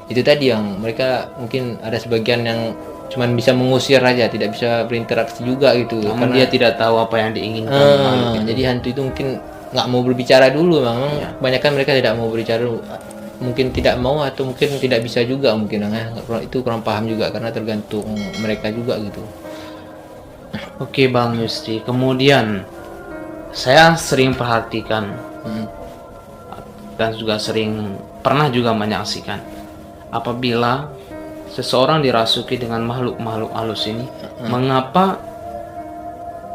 A: itu tadi yang mereka mungkin ada sebagian yang cuman bisa mengusir aja, tidak bisa berinteraksi juga gitu.
B: Namun
A: Karena
B: dia tidak tahu apa yang diinginkan.
A: jadi hantu itu mungkin nggak mau berbicara dulu, memang kebanyakan mereka tidak mau berbicara dulu. Mungkin tidak mau atau mungkin tidak bisa juga mungkin itu kurang paham juga, karena tergantung mereka juga gitu.
B: Oke Bang Yusri, kemudian saya sering perhatikan dan juga pernah juga menyaksikan apabila seseorang dirasuki dengan makhluk-makhluk halus ini, mengapa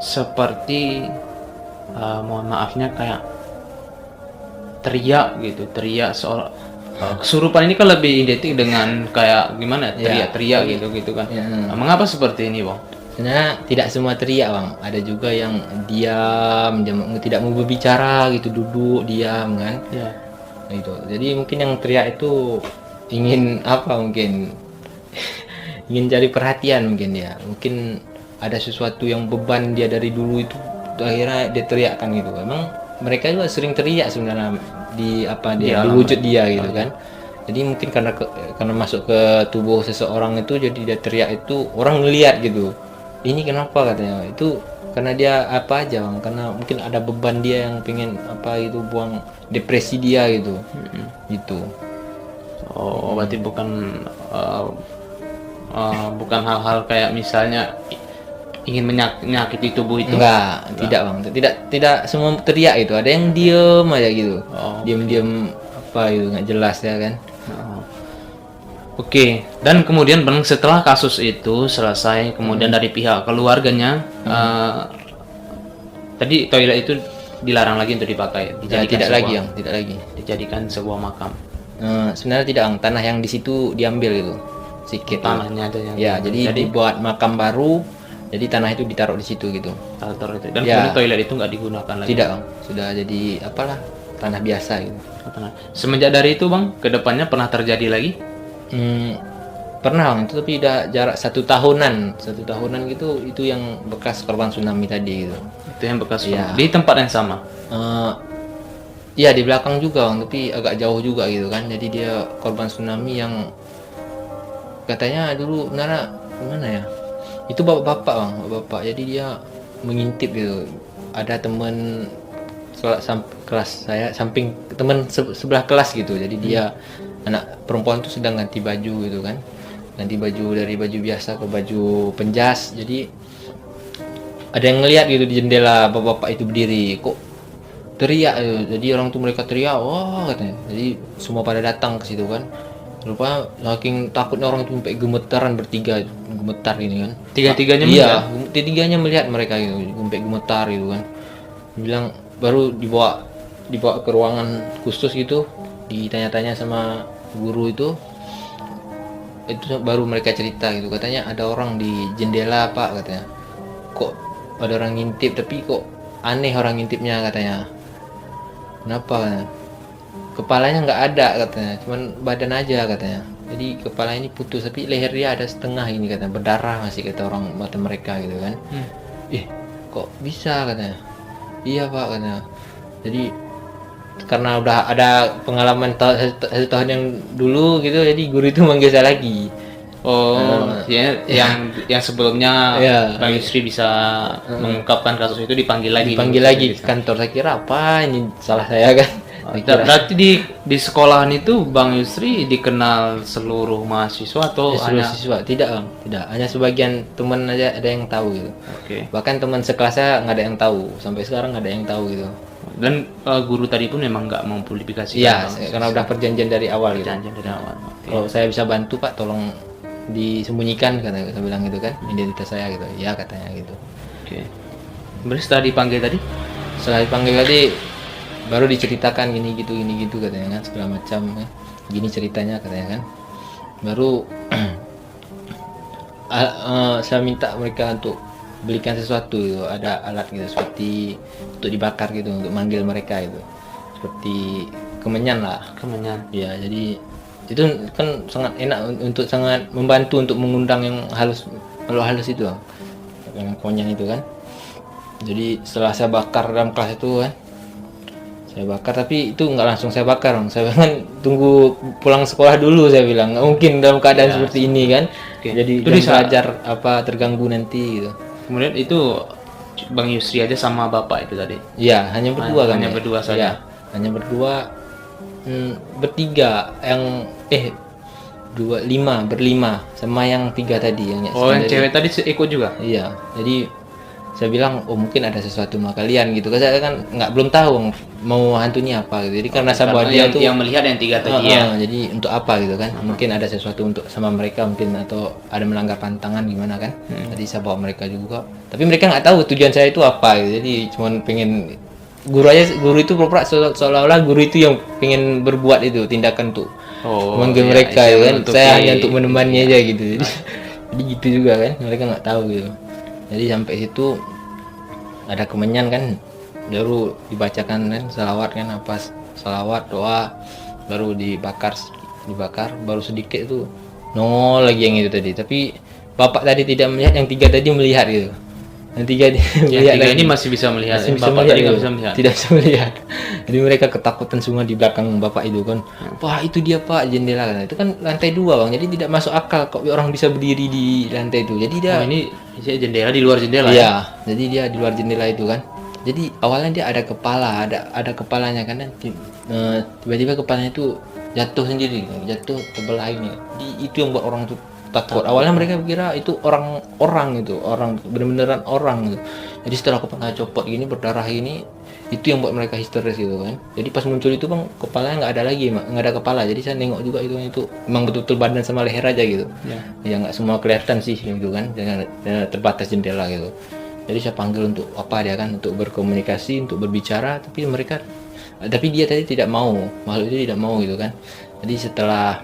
B: seperti mohon maafnya kayak teriak gitu, soal kesurupan ini kan lebih identik dengan kayak gimana teriak gitu kan. Mengapa seperti ini Bang?
A: Sebenarnya tidak semua teriak, Bang. Ada juga yang diam, tidak mau berbicara gitu, duduk diam kan.
B: Ya.
A: Gitu. Jadi mungkin yang teriak itu ingin apa mungkin? Ingin cari perhatian mungkin ya. Mungkin ada sesuatu yang beban dia dari dulu itu, akhirnya dia teriakkan gitu. Emang mereka juga sering teriak sebenarnya di wujud dia gitu kan. Jadi mungkin karena masuk ke tubuh seseorang itu, jadi dia teriak itu orang ngelihat gitu. Ini kenapa katanya? Itu karena dia apa aja, Bang. Karena mungkin ada beban dia yang pengen buang depresi dia gitu. Gitu.
B: Oh, berarti bukan hal-hal kayak misalnya ingin menyakiti tubuh itu.
A: Enggak, tidak Bang. Tidak semua teriak itu. Ada yang diem aja gitu. Diam-diam nggak jelas ya kan.
B: Oke, dan kemudian Bang, setelah kasus itu selesai, kemudian dari pihak keluarganya tadi toilet itu dilarang lagi untuk dipakai,
A: Tidak lagi.
B: dijadikan sebuah makam.
A: Sebenarnya tidak, Bang. Tanah yang di situ diambil gitu. Sedikit.
B: Tanahnya ada yang
A: jadi dibuat makam baru. Jadi tanah itu ditaruh di situ gitu.
B: Dan kemudian toilet itu nggak digunakan lagi.
A: Tidak, Bang. Sudah jadi tanah biasa gitu.
B: Semenjak dari itu Bang, kedepannya pernah terjadi lagi?
A: Pernah, Bang. Itu tapi udah jarak 1 tahunan gitu. Itu yang bekas korban tsunami tadi gitu.
B: Itu yang bekas di tempat yang sama.
A: Iya, di belakang juga, Bang, tapi agak jauh juga gitu kan. Jadi dia korban tsunami yang katanya dulu mana ya? Itu bapak-bapak, Bang, bapak. Jadi dia mengintip gitu. Ada teman kelas saya, samping teman sebelah kelas gitu. Jadi dia anak perempuan itu sedang ganti baju gitu kan. Ganti baju dari baju biasa ke baju penjas. Jadi ada yang ngelihat gitu di jendela bapak-bapak itu berdiri, kok teriak gitu. Jadi orang tuh mereka teriak, wah katanya. Jadi semua pada datang ke situ kan. Lupa saking takutnya orang tuh sampai gemetaran bertiga, gemetar gini kan.
B: Tiga-tiganya
A: Iya, tiga-tiganya melihat mereka gitu, sampai gemetar gitu kan. Bilang baru dibawa ke ruangan khusus gitu, ditanya-tanya sama guru itu baru mereka cerita gitu, katanya ada orang di jendela pak, katanya kok ada orang ngintip tapi kok aneh orang ngintipnya, katanya kenapa, katanya kepalanya nggak ada, katanya cuman badan aja, katanya jadi kepala ini putus tapi leher dia ada setengah ini, katanya berdarah masih, kata orang mata mereka gitu kan. Kok bisa, katanya iya pak, katanya jadi karena udah ada pengalaman satu tahun yang dulu gitu, jadi guru itu manggil saya lagi.
B: Ya, yang sebelumnya
A: Iya.
B: Bang Yusri bisa mengungkapkan kasus itu dipanggil lagi
A: Ke kantor. Saya kira apa ini salah saya kan. Saya kira
B: Berarti di sekolahan itu Bang Yusri dikenal seluruh mahasiswa atau
A: seluruh
B: hanya
A: siswa tidak bang, tidak, hanya sebagian teman aja ada yang tahu gitu.
B: Oke.
A: Bahkan teman sekelas saya nggak ada yang tahu, sampai sekarang nggak ada yang tahu gitu.
B: Dan guru tadi pun memang nggak mempublikasikan.
A: Iya,
B: Bang?
A: karena udah perjanjian dari awal gitu.
B: Perjanjian dari awal. Oke.
A: Kalau saya bisa bantu pak, tolong disembunyikan, kata saya bilang gitu kan, identitas saya gitu. Ya katanya gitu.
B: Oke. Berarti setelah dipanggil tadi?
A: Setelah dipanggil tadi baru diceritakan gini gitu katanya kan, segala macam kan. Gini ceritanya katanya kan. Baru saya minta mereka untuk belikan sesuatu gitu. Ada alat gitu seperti untuk dibakar gitu, untuk manggil mereka itu. Seperti kemenyan lah.
B: Kemenyan.
A: Ya, jadi itu kan sangat enak untuk sangat membantu untuk mengundang yang halus itu, yang konyang itu kan. Jadi setelah saya bakar dalam kelas itu kan, saya bakar, tapi itu nggak langsung saya bakar, saya kan tunggu pulang sekolah dulu, saya bilang nggak mungkin dalam keadaan seperti ini kan. Jadi
B: Itu
A: jam belajar apa terganggu nanti gitu.
B: Kemudian itu Bang Yusri aja sama Bapak itu tadi?
A: Iya, hanya berdua kan.
B: Hanya berdua saja?
A: Iya, hanya berdua. Bertiga yang berlima sama yang 3 tadi yang
B: yang cewek tadi ikut juga?
A: Iya, jadi saya bilang mungkin ada sesuatu sama kalian gitu, saya kan belum tahu mau hantunya apa gitu. Jadi karena saya bawa dia tuh
B: yang melihat yang 3 tadi ya.
A: Jadi untuk apa gitu kan, mungkin ada sesuatu untuk sama mereka mungkin, atau ada melanggar pantangan gimana kan. Jadi saya bawa mereka juga, tapi mereka nggak tahu tujuan saya itu apa gitu. Jadi cuman pengen guru itu pura-pura seolah-olah guru itu yang pengen berbuat itu tindakan tuh manggil mereka ya kan. Saya hanya untuk menemani aja gitu. Jadi gitu juga kan, mereka nggak tahu gitu. Jadi sampai situ ada kemenyan kan, baru dibacakan kan salawat kan, apa salawat doa, baru dibakar baru sedikit tuh nongol lagi yang itu tadi. Tapi bapak tadi tidak melihat, yang 3 tadi melihat gitu. Yang 3 melihat,
B: yang 3 ini masih bisa melihat.
A: Bapak tadi nggak bisa melihat. Tidak bisa melihat. Jadi mereka ketakutan semua di belakang bapak itu kan. Wah itu dia pak, jendela kan. Itu kan lantai 2 bang. Jadi tidak masuk akal kok orang bisa berdiri di lantai itu. Jadi dia
B: ini jendela di luar jendela.
A: Iya. Jadi dia di luar jendela itu kan. Jadi awalnya dia ada kepala, ada kepalanya kan. Tiba-tiba kepalanya itu jatuh sendiri, jatuh terbelah ini. Itu yang buat orang tuh takut. Awalnya mereka kira itu orang bener-beneran orang gitu. Jadi setelah kepala copot gini, berdarah ini, itu yang buat mereka histeris gitu kan. Jadi pas muncul itu bang, kepalanya nggak ada lagi, nggak ada kepala. Jadi saya nengok juga itu memang betul-betul badan sama leher aja gitu. Ya nggak semua kelihatan sih gitu kan, dengan terbatas jendela gitu. Jadi saya panggil untuk apa dia kan, untuk berkomunikasi, untuk berbicara, tapi dia tadi tidak mau, makhluk itu tidak mau gitu kan. Jadi setelah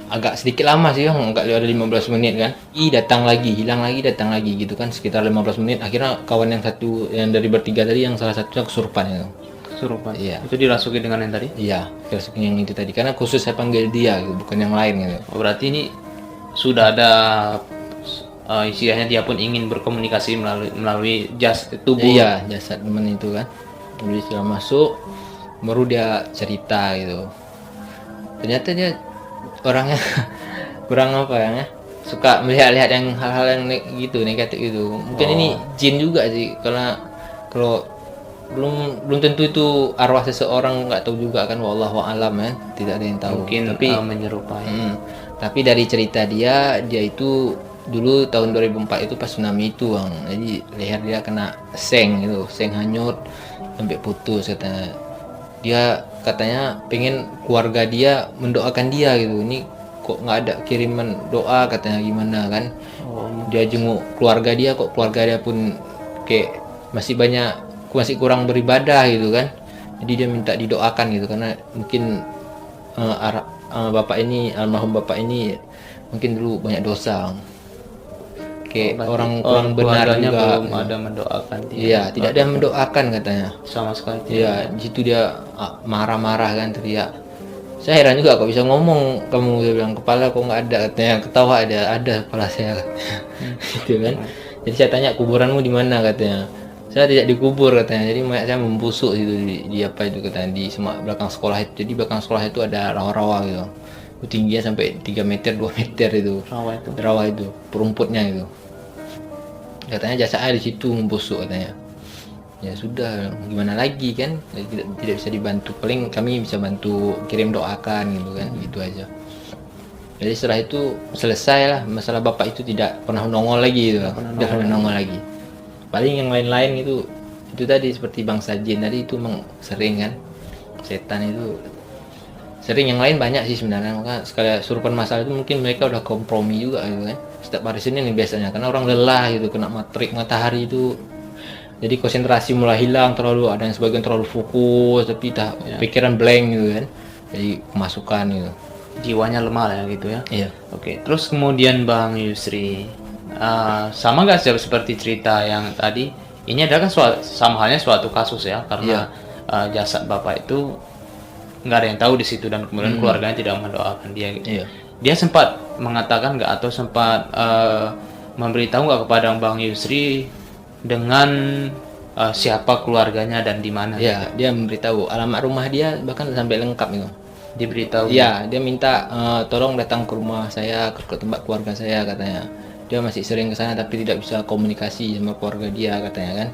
A: agak sedikit lama sih bang, agak ada 15 menit kan, datang lagi, hilang lagi, datang lagi gitu kan, sekitar 15 menit. Akhirnya kawan yang satu, yang dari bertiga tadi, yang salah satunya kesurupan itu.
B: Kesurupan?
A: Iya.
B: Itu dirasuki dengan yang tadi?
A: Iya, dirasuki yang itu tadi, karena khusus saya panggil dia gitu, bukan yang lain gitu.
B: Berarti ini sudah ada istilahnya dia pun ingin berkomunikasi melalui tubuh.
A: Iya, jasad teman itu kan. Jadi setelah masuk, baru dia cerita gitu. Ternyata dia orangnya kurang apa ya, suka melihat-lihat yang hal-hal yang negatif gitu. Mungkin ini jin juga sih, karena kalau belum tentu itu arwah seseorang, nggak tahu juga kan, wallahu alam ya, tidak ada yang tahu.
B: Mungkin
A: tapi
B: menyerupai.
A: Tapi dari cerita dia itu dulu tahun 2004 itu pas tsunami itu bang, jadi leher dia kena seng gitu, seng hanyut sampai putus katanya. Dia katanya pengen keluarga dia mendoakan dia gitu, ini kok nggak ada kiriman doa katanya, gimana kan. Dia jenguk keluarga dia, kok keluarga dia pun kayak masih kurang beribadah gitu kan. Jadi dia minta didoakan gitu, karena mungkin almarhum bapak ini mungkin dulu banyak dosa, kayak orang kurang benar
B: keluarganya
A: juga.
B: belum ada mendoakan dia.
A: Iya, tidak ada yang mendoakan katanya.
B: Sama sekali tidak.
A: Iya, di situ dia marah-marah kan, teriak. Saya heran juga kok bisa ngomong kamu, dia bilang kepala kok nggak ada katanya, ketawa ada kepala saya katanya. Gitu kan. Jadi saya tanya kuburanmu di mana katanya. Saya tidak dikubur katanya, jadi mayat saya membusuk gitu di apa itu katanya, di semak belakang sekolah itu. Jadi belakang sekolah itu ada rawa-rawa gitu. Itu tingginya sampai 3 meter 2 meter itu. Rawa itu perumputnya itu. Katanya jasadnya di situ membusuk katanya. Ya sudah, gimana lagi kan, tidak bisa dibantu, paling kami bisa bantu kirim doakan gitu kan, gitu aja. Jadi setelah itu selesai lah masalah bapak itu, tidak pernah nongol lagi gitu, tidak pernah nongol lagi. Paling yang lain-lain itu tadi seperti bangsa jin tadi itu memang sering kan, setan itu sering. Yang lain banyak sih sebenarnya, maka sekali surupan masalah itu mungkin mereka udah kompromi juga gitu kan. Setiap hari Senin nih biasanya, karena orang lelah gitu, kena terik matahari itu, jadi konsentrasi mulai hilang, ada yang sebagian terlalu fokus, tapi pikiran blank gitu kan, jadi kemasukan gitu,
B: jiwanya lemah ya gitu ya.
A: Iya.
B: Oke, terus kemudian Bang Yusri, sama nggak seperti cerita yang tadi? Ini adalah kan sama halnya suatu kasus ya, karena jasad bapak itu nggak ada yang tahu di situ, dan kemudian keluarganya tidak mendoakan dia.
A: Iya.
B: Dia sempat mengatakan nggak, atau sempat memberitahu nggak kepada Bang Yusri dengan siapa keluarganya dan di mana?
A: Iya, dia memberitahu alamat rumah dia, bahkan sampai lengkap itu.
B: Diberitahu.
A: Iya, dia minta tolong datang ke rumah saya, ke tempat keluarga saya katanya. Dia masih sering ke sana tapi tidak bisa komunikasi sama keluarga dia katanya kan.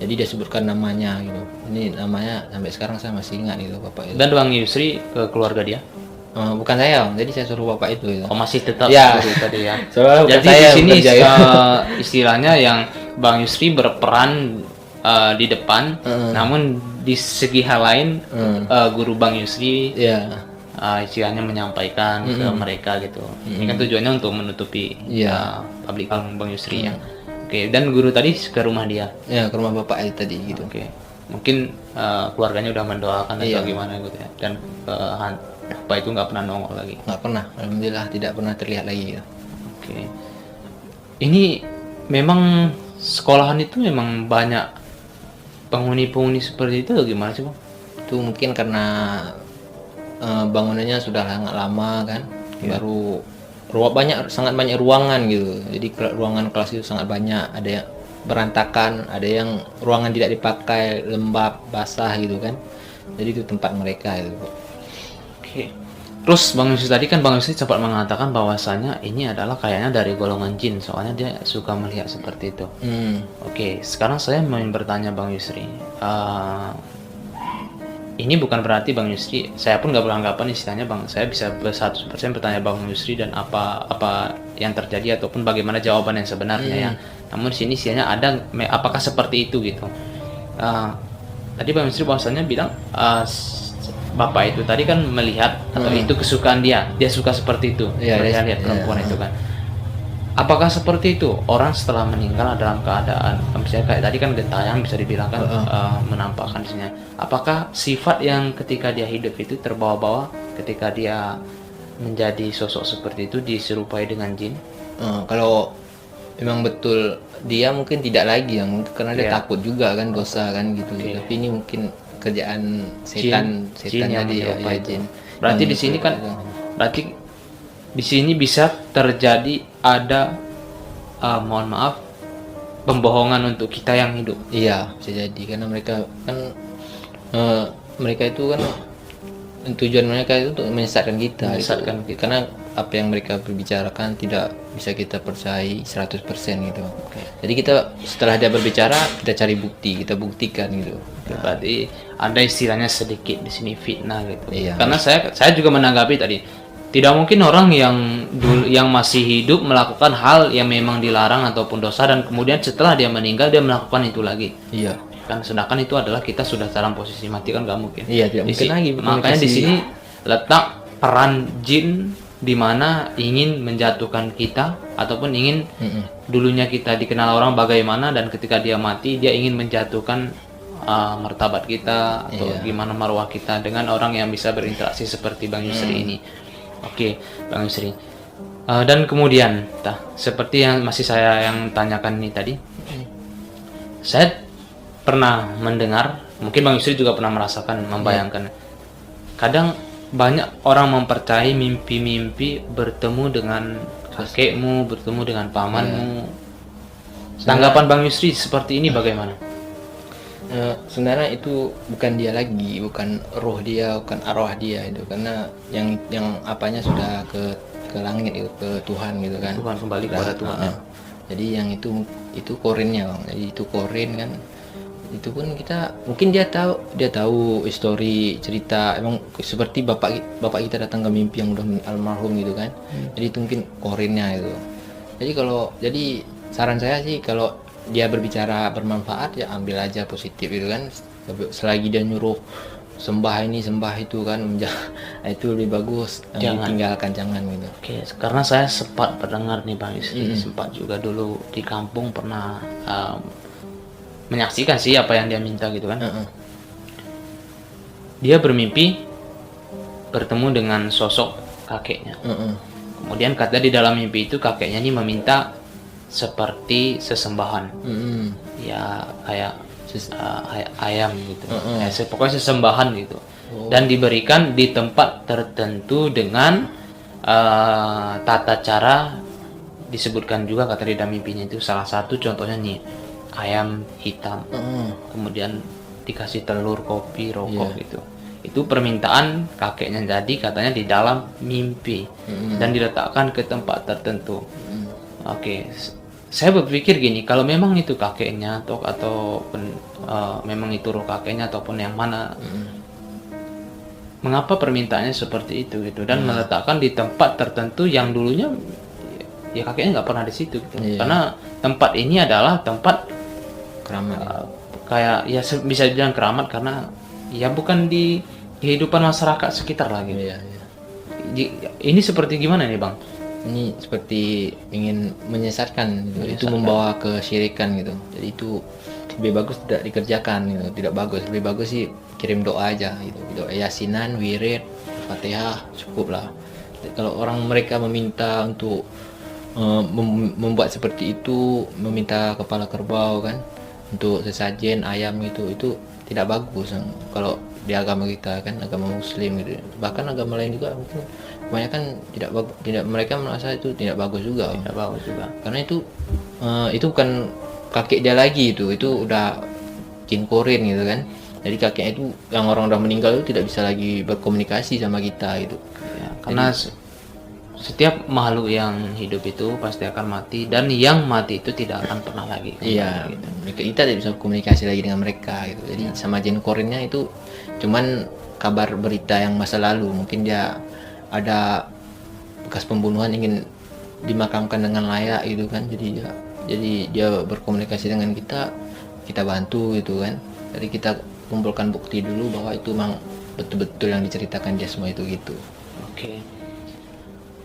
A: Jadi dia sebutkan namanya gitu. Ini namanya sampai sekarang saya masih ingat gitu bapak itu.
B: Dan Bang Yusri ke keluarga dia?
A: Bukan saya, jadi saya suruh bapak itu. Gitu.
B: Oh, masih tetap
A: ya.
B: Tadi ya.
A: Jadi
B: di sini istilahnya yang Bang Yusri berperan di depan, namun di segi hal lain guru Bang Yusri istilahnya menyampaikan ke mereka gitu. Ini kan tujuannya untuk menutupi publik Bang Yusri ya. Oke, dan guru tadi ke rumah dia?
A: Ya, ke rumah bapak itu tadi gitu.
B: Oke. Mungkin keluarganya udah mendoakan atau gimana gitu ya. Dan bapak itu nggak pernah nongol lagi?
A: Nggak pernah, alhamdulillah tidak pernah terlihat lagi gitu.
B: Oke. Ini memang sekolahan itu memang banyak penghuni-penghuni seperti itu atau gimana sih Bang?
A: Itu mungkin karena bangunannya sudah sangat lama kan, baru sangat banyak ruangan gitu, jadi ruangan kelas itu sangat banyak, ada yang berantakan, ada yang ruangan tidak dipakai, lembab, basah gitu kan, jadi itu tempat mereka itu.
B: Oke. Terus Bang Yusri tadi kan Bang Yusri sempat mengatakan bahwasanya ini adalah kayaknya dari golongan jin, soalnya dia suka melihat seperti itu. Oke, sekarang saya mau bertanya Bang Yusri, ini bukan berarti Bang Yusri, saya pun nggak beranggapan istilahnya Bang, saya bisa 100% bertanya Bang Yusri dan apa yang terjadi ataupun bagaimana jawaban yang sebenarnya ya. Namun di sini istilahnya ada, apakah seperti itu gitu. Tadi Bang Yusri bahwasanya bilang bapak itu tadi kan melihat atau itu kesukaan dia suka seperti itu, lihat perempuan itu kan. Apakah seperti itu orang setelah meninggal dalam keadaan misalnya kayak tadi kan gentayangan bisa dibilang kan menampakkan di sini. Apakah sifat yang ketika dia hidup itu terbawa-bawa ketika dia menjadi sosok seperti itu diserupai dengan jin?
A: Kalau memang betul dia mungkin tidak lagi ya, karena dia takut juga kan, dosa kan gitu. Tapi ini mungkin kerjaan setan tadi ya, jin.
B: Berarti di sini kan berarti di sini bisa terjadi ada mohon maaf pembohongan untuk kita yang hidup.
A: Iya, bisa jadi karena mereka kan mereka itu kan tujuan mereka itu untuk menyesatkan kita. Karena apa yang mereka berbicarakan tidak bisa kita percayai 100% gitu. Jadi kita setelah dia berbicara kita cari bukti, kita buktikan gitu.
B: Berarti ada istilahnya sedikit di sini fitnah gitu.
A: Iya.
B: Karena saya juga menanggapi tadi Tidak mungkin orang yang masih hidup melakukan hal yang memang dilarang ataupun dosa dan kemudian setelah dia meninggal dia melakukan itu lagi.
A: Iya.
B: Kan sedangkan itu adalah kita sudah dalam posisi mati, kan nggak mungkin.
A: Iya, tidak mungkin lagi
B: Makanya di sini letak peran jin di mana ingin menjatuhkan kita ataupun ingin dulunya kita dikenal orang bagaimana dan ketika dia mati dia ingin menjatuhkan martabat kita atau gimana marwah kita dengan orang yang bisa berinteraksi seperti Bang Yusri ini. Oke, Bang Yusri. Dan kemudian, seperti yang masih saya yang tanyakan ini tadi, saya pernah mendengar, mungkin Bang Yusri juga pernah merasakan, membayangkan. Kadang banyak orang mempercayai mimpi-mimpi bertemu dengan kakekmu, bertemu dengan pamanmu. Tanggapan Bang Yusri seperti ini bagaimana?
A: Sebenarnya itu bukan dia lagi, bukan roh dia, bukan arwah dia itu, karena yang apanya sudah ke langit itu, ke Tuhan gitu kan.
B: Tuhan kembali kepada Tuhan.
A: Jadi yang itu korinnya Bang. Jadi itu korin kan. Itu pun kita mungkin dia tahu histori cerita, emang seperti bapak kita datang ke mimpi yang udah almarhum gitu kan. Jadi itu mungkin korinnya itu. Jadi saran saya sih kalau dia berbicara bermanfaat ya ambil aja positif itu kan. Selagi dia nyuruh sembah ini sembah itu kan itu lebih bagus, tinggalkan jangan gitu.
B: Oke, karena saya sempat mendengar nih Bang Yusri, sempat juga dulu di kampung pernah menyaksikan sih apa yang dia minta gitu kan. Dia bermimpi bertemu dengan sosok kakeknya. Kemudian kata di dalam mimpi itu kakeknya ini meminta seperti sesembahan, ya kayak ayam gitu, pokoknya sesembahan gitu, dan diberikan di tempat tertentu dengan tata cara disebutkan juga kata di dalam mimpinya itu. Salah satu contohnya nih ayam hitam, kemudian dikasih telur, kopi, rokok gitu. Itu permintaan kakeknya, jadi katanya di dalam mimpi dan diletakkan ke tempat tertentu. Oke, saya berpikir gini, kalau memang itu kakeknya atau memang itu roh kakeknya ataupun yang mana, mengapa permintaannya seperti itu gitu dan meletakkan di tempat tertentu yang dulunya ya kakeknya nggak pernah di situ gitu. Karena tempat ini adalah tempat
A: keramat,
B: kayak ya bisa dibilang keramat karena ya bukan di kehidupan masyarakat sekitar lagi. Ini seperti gimana nih Bang?
A: Ini seperti ingin menyesatkan gitu. Itu membawa kesyirikan gitu. Jadi itu lebih bagus tidak dikerjakan gitu. Tidak bagus, lebih bagus sih kirim doa aja gitu. Doa yasinan, wirid, Fatihah cukup lah. Kalau orang mereka meminta untuk membuat seperti itu, meminta kepala kerbau kan untuk sesajen ayam itu tidak bagus kalau di agama kita kan, agama muslim gitu. Bahkan agama lain juga mungkin kebanyakan tidak, mereka merasa itu tidak bagus juga. Karena itu bukan kakek dia lagi, itu udah jin korin gitu kan. Jadi kakeknya itu yang orang udah meninggal itu tidak bisa lagi berkomunikasi sama kita gitu.
B: Karena setiap makhluk yang hidup itu pasti akan mati dan yang mati itu tidak akan pernah lagi.
A: Iya, gitu. Kita tidak bisa komunikasi lagi dengan mereka gitu. Jadi sama jin korinnya itu cuman kabar berita yang masa lalu, mungkin dia ada bekas pembunuhan ingin dimakamkan dengan layak gitu kan. Jadi dia berkomunikasi dengan kita bantu gitu kan. Jadi kita kumpulkan bukti dulu bahwa itu memang betul-betul yang diceritakan dia semua itu gitu.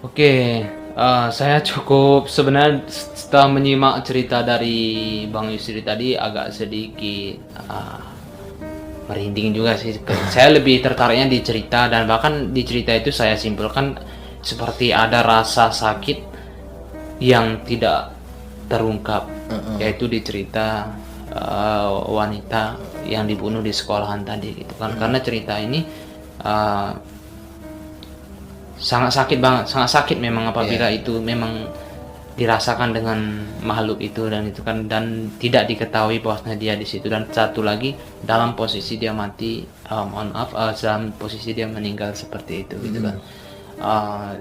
B: Oke, saya cukup sebenarnya setelah menyimak cerita dari Bang Yusri tadi agak sedikit merinding juga sih. Saya lebih tertariknya di cerita, dan bahkan di cerita itu saya simpulkan seperti ada rasa sakit yang tidak terungkap, yaitu di cerita wanita yang dibunuh di sekolahan tadi gitu kan. Karena cerita ini sangat sakit banget, sangat sakit memang apabila itu memang dirasakan dengan makhluk itu dan itu kan, dan tidak diketahui bahwasanya dia di situ, dan satu lagi dalam posisi dia mati, dalam posisi dia meninggal seperti itu gitu kan.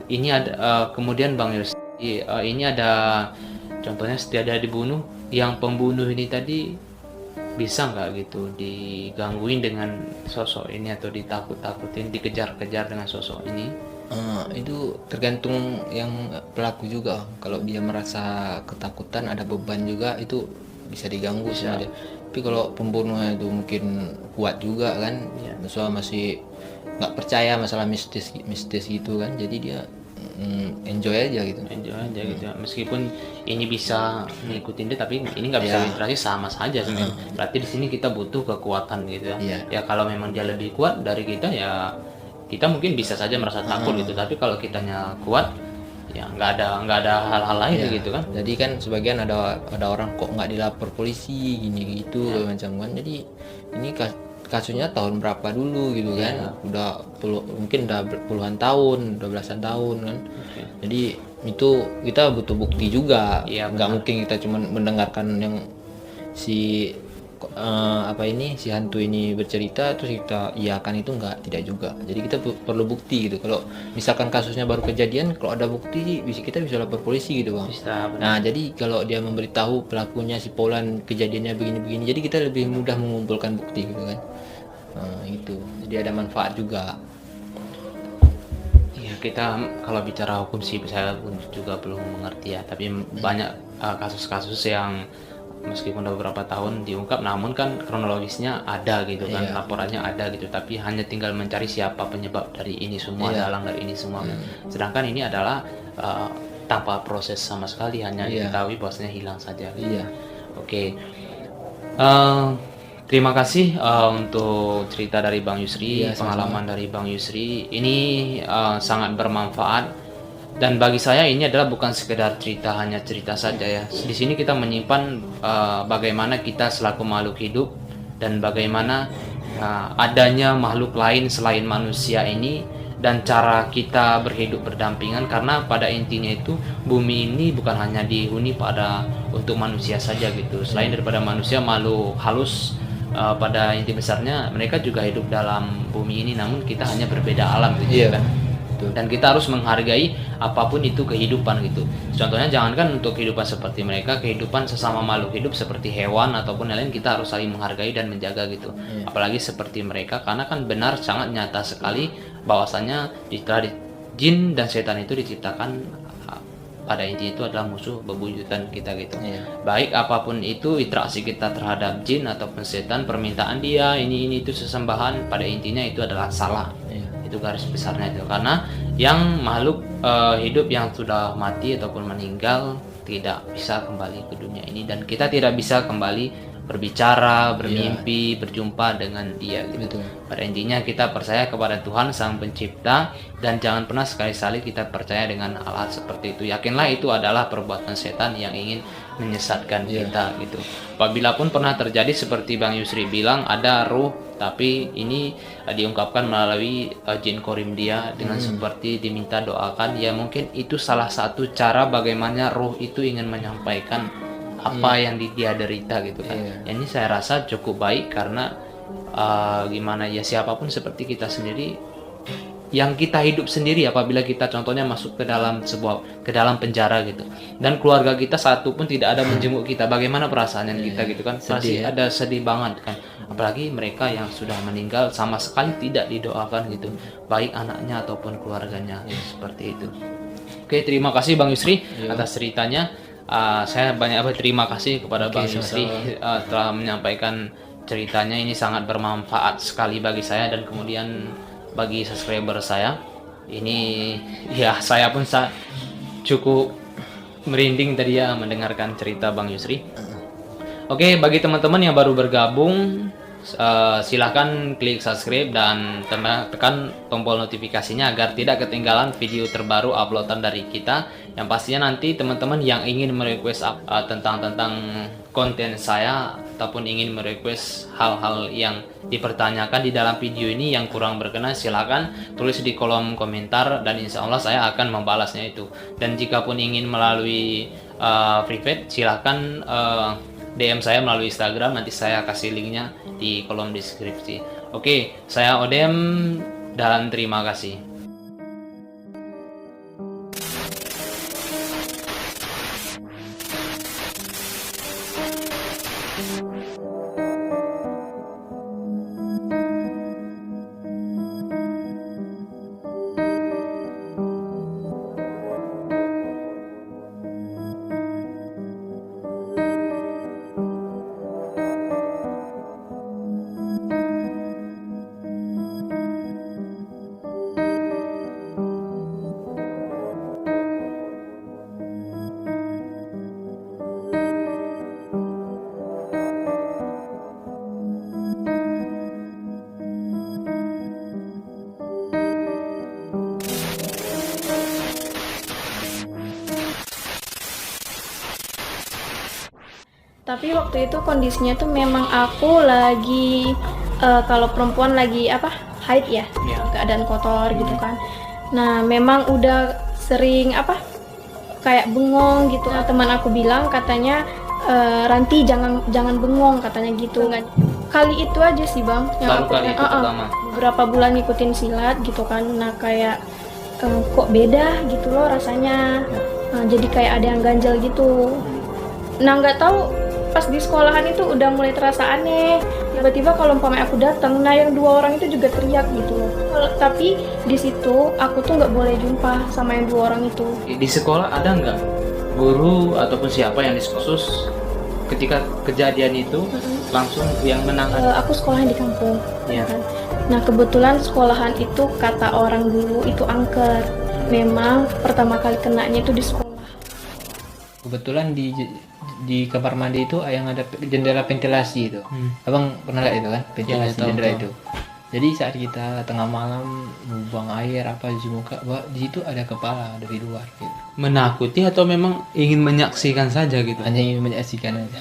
B: Ini ada kemudian Bang Yus, ini ada contohnya setelah dia dibunuh, yang pembunuh ini tadi bisa nggak gitu digangguin dengan sosok ini atau ditakut-takutin, dikejar-kejar dengan sosok ini?
A: Itu tergantung yang pelaku juga. Kalau dia merasa ketakutan, ada beban juga, itu bisa diganggu sama dia. Tapi kalau pembunuhnya itu mungkin kuat juga kan, soal masih nggak percaya masalah mistis mistis gitu kan, jadi dia enjoy aja gitu.
B: Enjoy aja gitu ya. Meskipun ini bisa ngikutin dia, tapi ini nggak bisa berinteraksi, sama saja sebenarnya. Berarti di sini kita butuh kekuatan gitu ya.
A: Iya.
B: Ya kalau memang dia lebih kuat dari kita, ya kita mungkin bisa saja merasa takut gitu. Tapi kalau kitanya kuat, ya nggak ada hal-hal lain gitu kan.
A: Jadi kan sebagian ada orang kok nggak dilapor polisi gini gitu macam kan. Jadi ini kasusnya tahun berapa dulu gitu kan, mungkin udah puluhan tahun, 12 tahun kan. Jadi itu kita butuh bukti juga. Nggak mungkin kita cuma mendengarkan yang si si hantu ini bercerita terus kita iyakan, itu tidak juga. Jadi kita perlu bukti gitu. Kalau misalkan kasusnya baru kejadian, kalau ada bukti kita bisa lapor polisi gitu bang. Nah jadi kalau dia memberitahu pelakunya si Polan kejadiannya begini-begini, jadi kita lebih mudah mengumpulkan bukti gitu kan. Itu jadi ada manfaat juga.
B: Ya kita kalau bicara hukum sih saya pun juga belum mengerti ya, tapi banyak kasus-kasus yang meskipun udah beberapa tahun diungkap, namun kan kronologisnya ada gitu kan, laporannya ada gitu, tapi hanya tinggal mencari siapa penyebab dari ini semua, dalang dari ini semua. Sedangkan ini adalah tanpa proses sama sekali, hanya diketahui bahwasanya hilang saja gitu. Oke. Terima kasih untuk cerita dari Bang Yusri, pengalaman dari Bang Yusri ini sangat bermanfaat. Dan bagi saya ini adalah bukan sekedar cerita, hanya cerita saja ya. Di sini kita menyimpan bagaimana kita selaku makhluk hidup dan bagaimana adanya makhluk lain selain manusia ini, dan cara kita berhidup berdampingan. Karena pada intinya itu bumi ini bukan hanya dihuni untuk manusia saja gitu. Selain daripada manusia, makhluk halus pada inti besarnya mereka juga hidup dalam bumi ini, namun kita hanya berbeda alam gitu kan. Dan kita harus menghargai apapun itu kehidupan gitu. Contohnya jangankan untuk kehidupan seperti mereka, kehidupan sesama makhluk hidup seperti hewan ataupun lain, kita harus saling menghargai dan menjaga gitu. Apalagi seperti mereka, karena kan benar sangat nyata sekali bahwasanya jin dan setan itu diciptakan pada intinya itu adalah musuh bebuyutan kita gitu. Baik apapun itu interaksi kita terhadap jin ataupun setan, permintaan dia ini itu sesembahan, pada intinya itu adalah salah. Itu garis besarnya itu, karena yang makhluk hidup yang sudah mati ataupun meninggal tidak bisa kembali ke dunia ini, dan kita tidak bisa kembali berbicara, bermimpi, berjumpa dengan dia gitu. Pada intinya kita percaya kepada Tuhan Sang Pencipta, dan jangan pernah sekali-kali kita percaya dengan alat seperti itu. Yakinlah itu adalah perbuatan setan yang ingin menyesatkan kita gitu. Apabila pun pernah terjadi seperti Bang Yusri bilang ada ruh, tapi ini diungkapkan melalui jin korim dia dengan seperti diminta doakan, ya mungkin itu salah satu cara bagaimana ruh itu ingin menyampaikan apa yang dia derita gitu kan. Ini saya rasa cukup baik, karena gimana ya, siapapun seperti kita sendiri yang kita hidup sendiri, apabila kita contohnya masuk ke dalam penjara gitu, dan keluarga kita satu pun tidak ada menjenguk kita, bagaimana perasaannya kita gitu kan. Pasti ada sedih banget kan, apalagi mereka yang sudah meninggal sama sekali tidak didoakan gitu, baik anaknya ataupun keluarganya seperti itu. Oke, terima kasih Bang Yusri atas ceritanya. Saya banyak berterima kasih kepada Bang Yusri telah menyampaikan ceritanya. Ini sangat bermanfaat sekali bagi saya dan kemudian bagi subscriber saya. Ini ya saya pun cukup merinding tadi ya mendengarkan cerita Bang Yusri. Oke, bagi teman-teman yang baru bergabung, silahkan klik subscribe dan tekan tombol notifikasinya agar tidak ketinggalan video terbaru uploadan dari kita. Yang pastinya nanti teman-teman yang ingin merequest tentang konten saya ataupun ingin merequest hal-hal yang dipertanyakan di dalam video ini yang kurang berkenan, silahkan tulis di kolom komentar dan insya Allah saya akan membalasnya itu. Dan jika pun ingin melalui private, silahkan DM saya melalui Instagram, nanti saya kasih linknya di kolom deskripsi. Oke, saya Odem dan terima kasih.
C: Tapi waktu itu kondisinya tuh memang aku lagi kalau perempuan lagi haid ya, keadaan kotor gitu kan. Nah memang udah sering kayak bengong gitu. Nah, teman aku bilang katanya Ranti jangan bengong katanya gitu. Kali itu aja sih bang yang
B: Baru kali itu pertama.
C: beberapa bulan ngikutin silat gitu kan. Nah kayak kok beda gitu loh rasanya. Nah, jadi kayak ada yang ganjel gitu. Nah nggak tahu pas di sekolahan itu udah mulai terasa aneh. Tiba-tiba kalau umpamanya aku datang, nah yang 2 orang itu juga teriak gitu loh. Tapi di situ aku tuh nggak boleh jumpa sama yang 2 orang itu.
B: Di sekolah ada nggak guru ataupun siapa yang khusus ketika kejadian itu langsung yang menangani?
C: Aku sekolahnya di kampung.
B: Iya.
C: Kan? Nah kebetulan sekolahan itu kata orang dulu itu angker. Memang pertama kali kenanya itu di sekolah.
A: Kebetulan di kamar mandi itu yang ada jendela ventilasi itu. Abang pernah lihat itu kan, ventilasi
B: tahu,
A: jendela
B: tahu.
A: itu. Jadi saat kita tengah malam buang air di muka, di situ ada kepala dari luar gitu.
B: Menakuti atau memang ingin menyaksikan saja gitu?
A: Hanya ingin menyaksikan aja.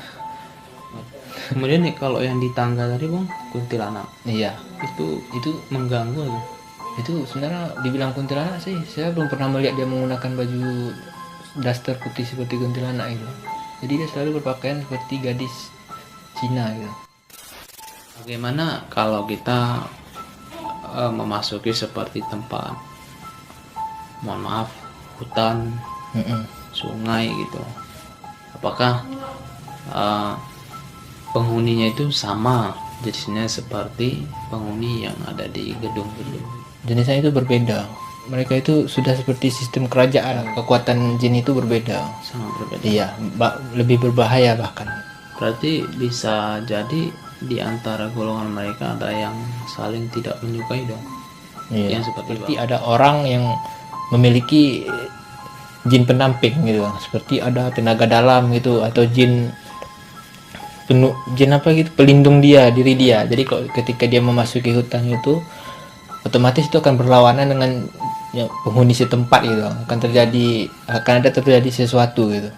B: Kemudian nih kalau yang di tangga tadi bang, kuntilanak
A: Iya,
B: itu mengganggu tuh.
A: itu sebenarnya dibilang kuntilanak sih, saya belum pernah melihat dia menggunakan baju daster putih seperti kuntilanak itu. Jadi dia selalu berpakaian seperti gadis Cina gitu.
B: Bagaimana kalau kita memasuki seperti tempat, mohon maaf, hutan, sungai gitu? Apakah penghuninya itu sama jenisnya seperti penghuni yang ada di gedung-gedung?
A: Jenisnya itu berbeda. Mereka itu sudah seperti sistem kerajaan. Kekuatan jin itu berbeda.
B: Sangat berbeda.
A: Iya, lebih berbahaya bahkan.
B: Berarti bisa jadi di antara golongan mereka ada yang saling tidak menyukai dong.
A: Iya.
B: Yang seperti
A: ada orang yang memiliki jin pendamping gitu, seperti ada tenaga dalam gitu, atau jin pelindung diri dia. Jadi ketika dia memasuki hutan itu, otomatis itu akan berlawanan dengan penghuni setempat gitu. Akan ada terjadi sesuatu gitu.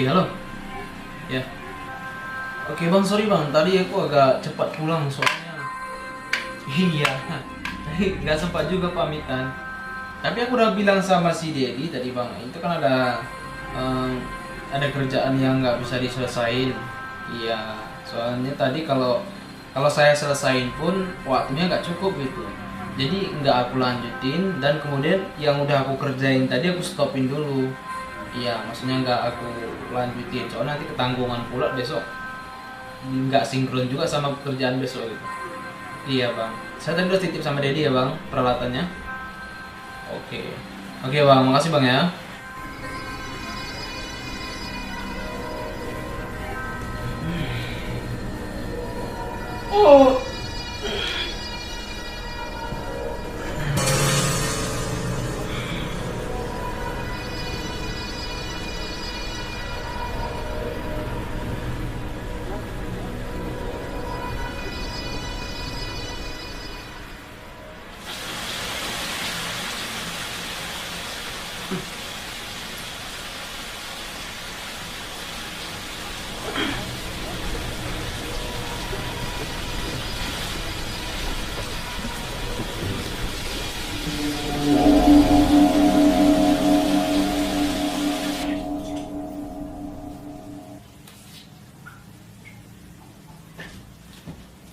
B: Iya halo. Ya. Oke bang, sorry bang, tadi aku agak cepat pulang soalnya. Iya. Tadi nggak sempat juga pamitan. Tapi aku udah bilang sama si Dedi tadi bang, itu kan ada kerjaan yang nggak bisa diselesain. Iya, soalnya tadi kalau saya selesain pun waktunya nggak cukup gitu. Jadi nggak aku lanjutin dan kemudian yang udah aku kerjain tadi aku stopin dulu. Iya, maksudnya nggak aku lanjutin. Soalnya nanti ketanggungan pula besok nggak sinkron juga sama pekerjaan besok gitu. Iya bang, saya tadi udah titip sama Dedi ya bang peralatannya. Oke, oke bang, makasih bang ya. Oh.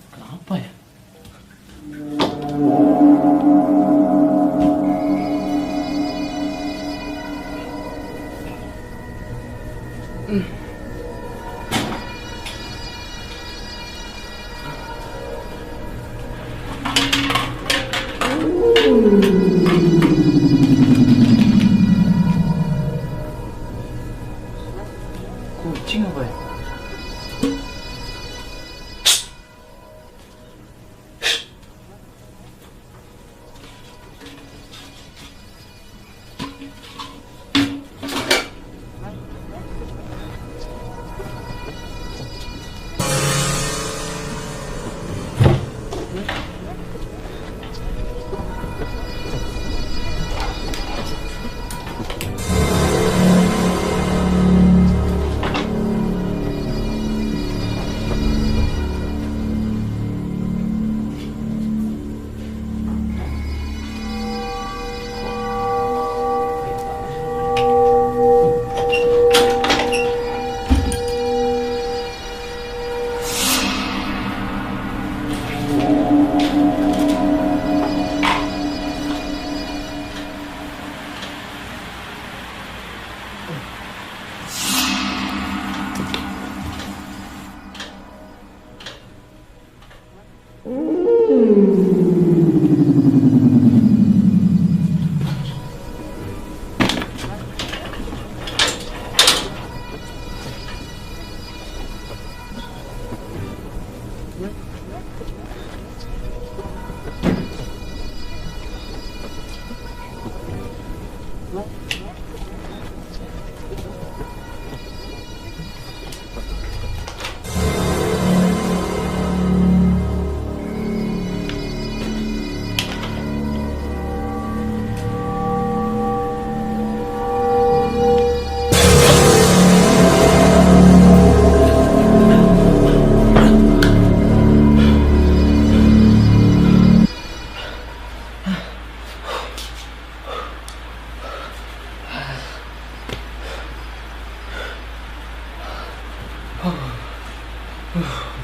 B: Kenapa ya? Kucing apa ya?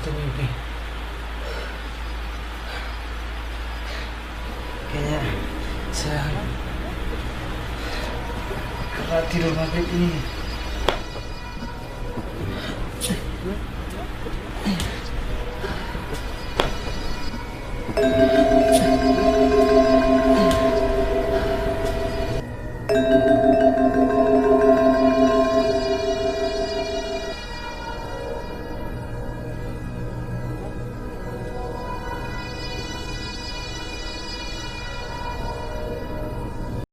B: Itu mimpi. Kayaknya saya karena tidur maghrib ini.